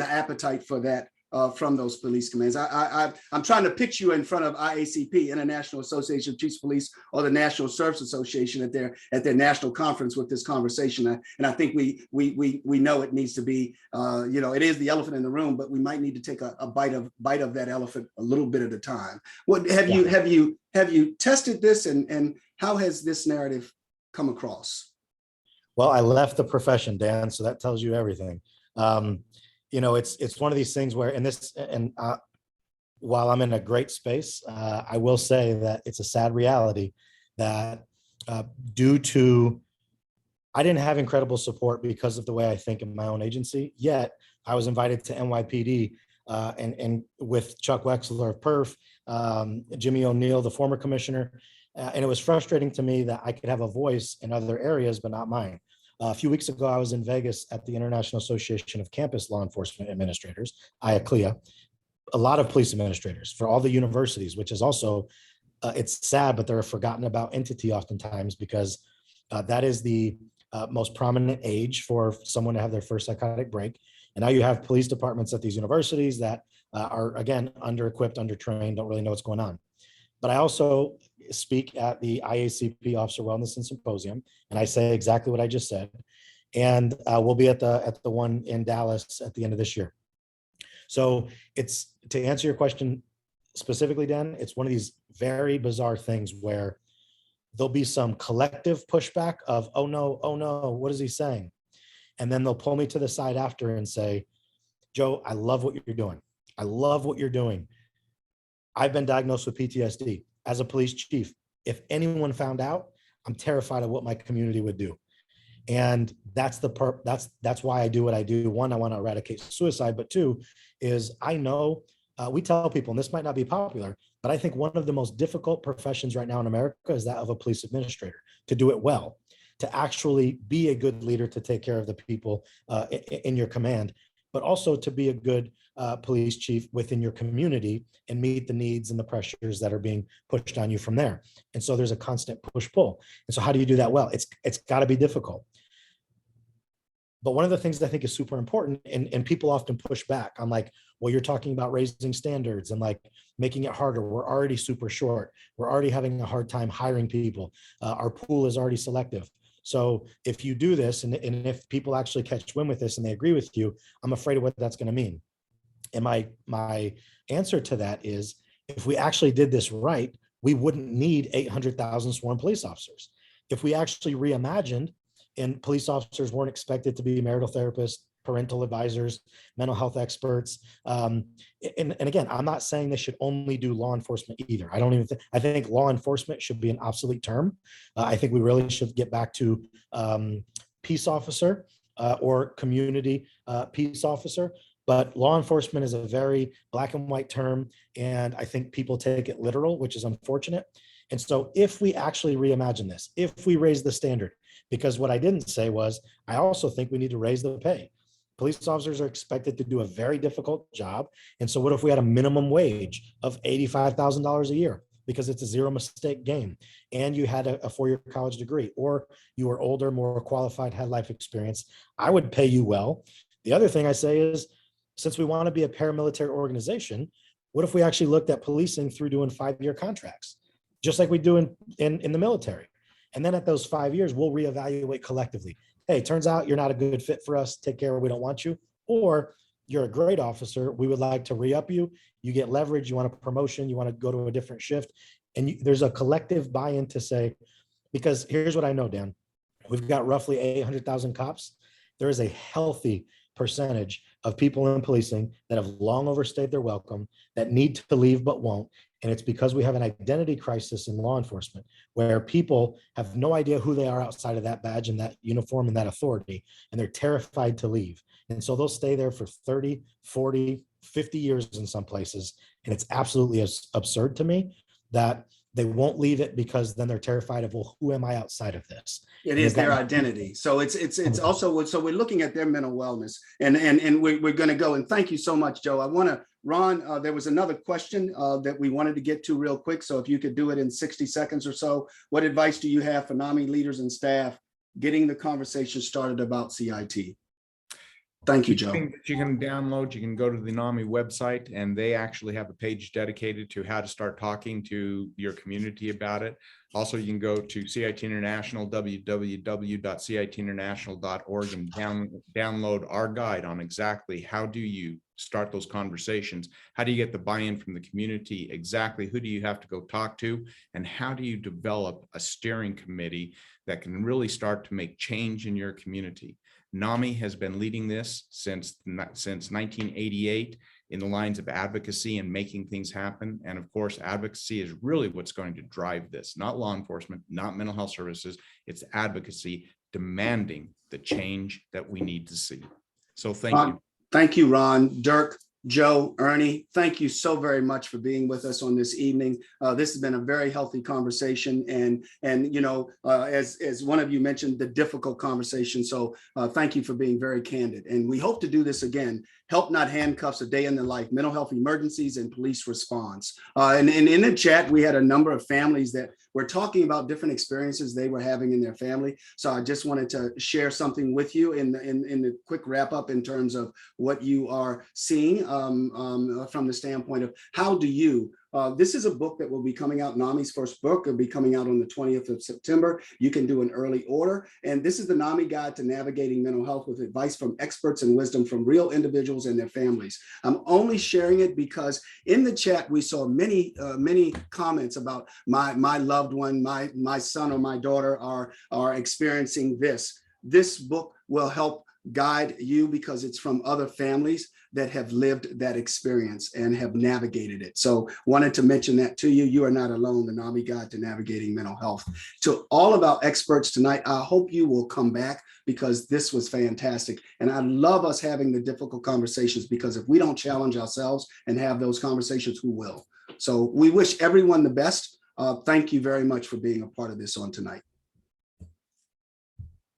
appetite for that from those police commands. I'm trying to pitch you in front of IACP, International Association of Chiefs of Police, or the National Service Association at their national conference with this conversation. And I think we know it needs to be, it is the elephant in the room, but we might need to take a bite of that elephant a little bit at a time. What have you tested this, and how has this narrative come across? Well, I left the profession, Dan, so that tells you everything. It's one of these things where, while I'm in a great space, I will say that it's a sad reality that due to, I didn't have incredible support because of the way I think in my own agency, yet I was invited to NYPD and with Chuck Wexler of Perf, Jimmy O'Neill, the former commissioner, and it was frustrating to me that I could have a voice in other areas, but not mine. A few weeks ago, I was in Vegas at the International Association of Campus Law Enforcement Administrators, IACLEA, a lot of police administrators for all the universities, which is also, it's sad, but they're a forgotten about entity oftentimes, because that is the most prominent age for someone to have their first psychotic break. And now you have police departments at these universities that are, again, under-equipped, under-trained, don't really know what's going on. But I also speak at the IACP Officer Wellness and Symposium, and I say exactly what I just said. And we'll be at the one in Dallas at the end of this year. So it's, to answer your question specifically, Dan, it's one of these very bizarre things where there'll be some collective pushback of, oh no, what is he saying? And then they'll pull me to the side after and say, Joe, I love what you're doing. I love what you're doing. I've been diagnosed with PTSD as a police chief. If anyone found out, I'm terrified of what my community would do. And that's why I do what I do. One, I want to eradicate suicide, but two is I know we tell people, and this might not be popular, but I think one of the most difficult professions right now in America is that of a police administrator, to do it well, to actually be a good leader, to take care of the people in your command, but also to be a good police chief within your community and meet the needs and the pressures that are being pushed on you from there. And so there's a constant push-pull. And so how do you do that well? It's got to be difficult. But one of the things that I think is super important, and people often push back, I'm like, well, you're talking about raising standards and like making it harder. We're already super short. We're already having a hard time hiring people. Our pool is already selective. So if you do this, and if people actually catch wind with this and they agree with you, I'm afraid of what that's going to mean. And my answer to that is, if we actually did this right, we wouldn't need 800,000 sworn police officers. If we actually reimagined, and police officers weren't expected to be marital therapists, parental advisors, mental health experts. And again, I'm not saying they should only do law enforcement either. I think law enforcement should be an obsolete term. I think we really should get back to peace officer or community peace officer. But law enforcement is a very black and white term, and I think people take it literal, which is unfortunate. And so if we actually reimagine this, if we raise the standard, because what I didn't say was, I also think we need to raise the pay. Police officers are expected to do a very difficult job. And so what if we had a minimum wage of $85,000 a year, because it's a zero mistake game, and you had a four-year college degree, or you were older, more qualified, had life experience? I would pay you well. The other thing I say is, since we want to be a paramilitary organization, what if we actually looked at policing through doing 5-year contracts, just like we do in the military? And then at those 5 years, we'll reevaluate collectively. Hey, turns out you're not a good fit for us. Take care. We don't want you. Or you're a great officer. We would like to re-up you. You get leverage. You want a promotion. You want to go to a different shift. And there's a collective buy-in to say, because here's what I know, Dan. We've got roughly 800,000 cops. There is a healthy percentage of people in policing that have long overstayed their welcome, that need to leave but won't. And it's because we have an identity crisis in law enforcement, where people have no idea who they are outside of that badge and that uniform and that authority, and they're terrified to leave. And so they'll stay there for 30, 40, 50 years in some places. And it's absolutely absurd to me that they won't leave it, because then they're terrified of, well, who am I outside of this? It is their identity. So it's also, so we're looking at their mental wellness, and we're going to go, and thank you so much, Joe. I want to, Ron, there was another question that we wanted to get to real quick. So if you could do it in 60 seconds or so, what advice do you have for NAMI leaders and staff getting the conversation started about CIT? Thank you, Joe. Thing that you can download, you can go to the NAMI website, and they actually have a page dedicated to how to start talking to your community about it. Also, you can go to CIT International, www.citinternational.org, and download our guide on exactly how do you start those conversations, how do you get the buy-in from the community, exactly who do you have to go talk to, and how do you develop a steering committee that can really start to make change in your community. NAMI has been leading this since 1988 in the lines of advocacy and making things happen. And of course, advocacy is really what's going to drive this, not law enforcement, not mental health services. It's advocacy demanding the change that we need to see. So thank you. Thank you, Ron, Dirk, Joe, Ernie, thank you so very much for being with us on this evening. This has been a very healthy conversation, and you know, as one of you mentioned, the difficult conversation. So thank you for being very candid, and we hope to do this again. Help Not Handcuffs, a day in the life, mental health emergencies and police response. And in the chat, we had a number of families that were talking about different experiences they were having in their family. So I just wanted to share something with you in the quick wrap up in terms of what you are seeing from the standpoint of how do you, this is a book that will be coming out, NAMI's first book. It'll be coming out on the 20th of September. You can do an early order. And this is the NAMI Guide to Navigating Mental Health with advice from experts and wisdom from real individuals and their families. I'm only sharing it because in the chat, we saw many comments about my loved one, my son or my daughter are experiencing this. This book will help guide you because it's from other families that have lived that experience and have navigated it. So wanted to mention that to you. You are not alone, the NAMI Guide to Navigating Mental Health. To all of our experts tonight, I hope you will come back because this was fantastic. And I love us having the difficult conversations because if we don't challenge ourselves and have those conversations, who will? So we wish everyone the best. Thank you very much for being a part of this on tonight.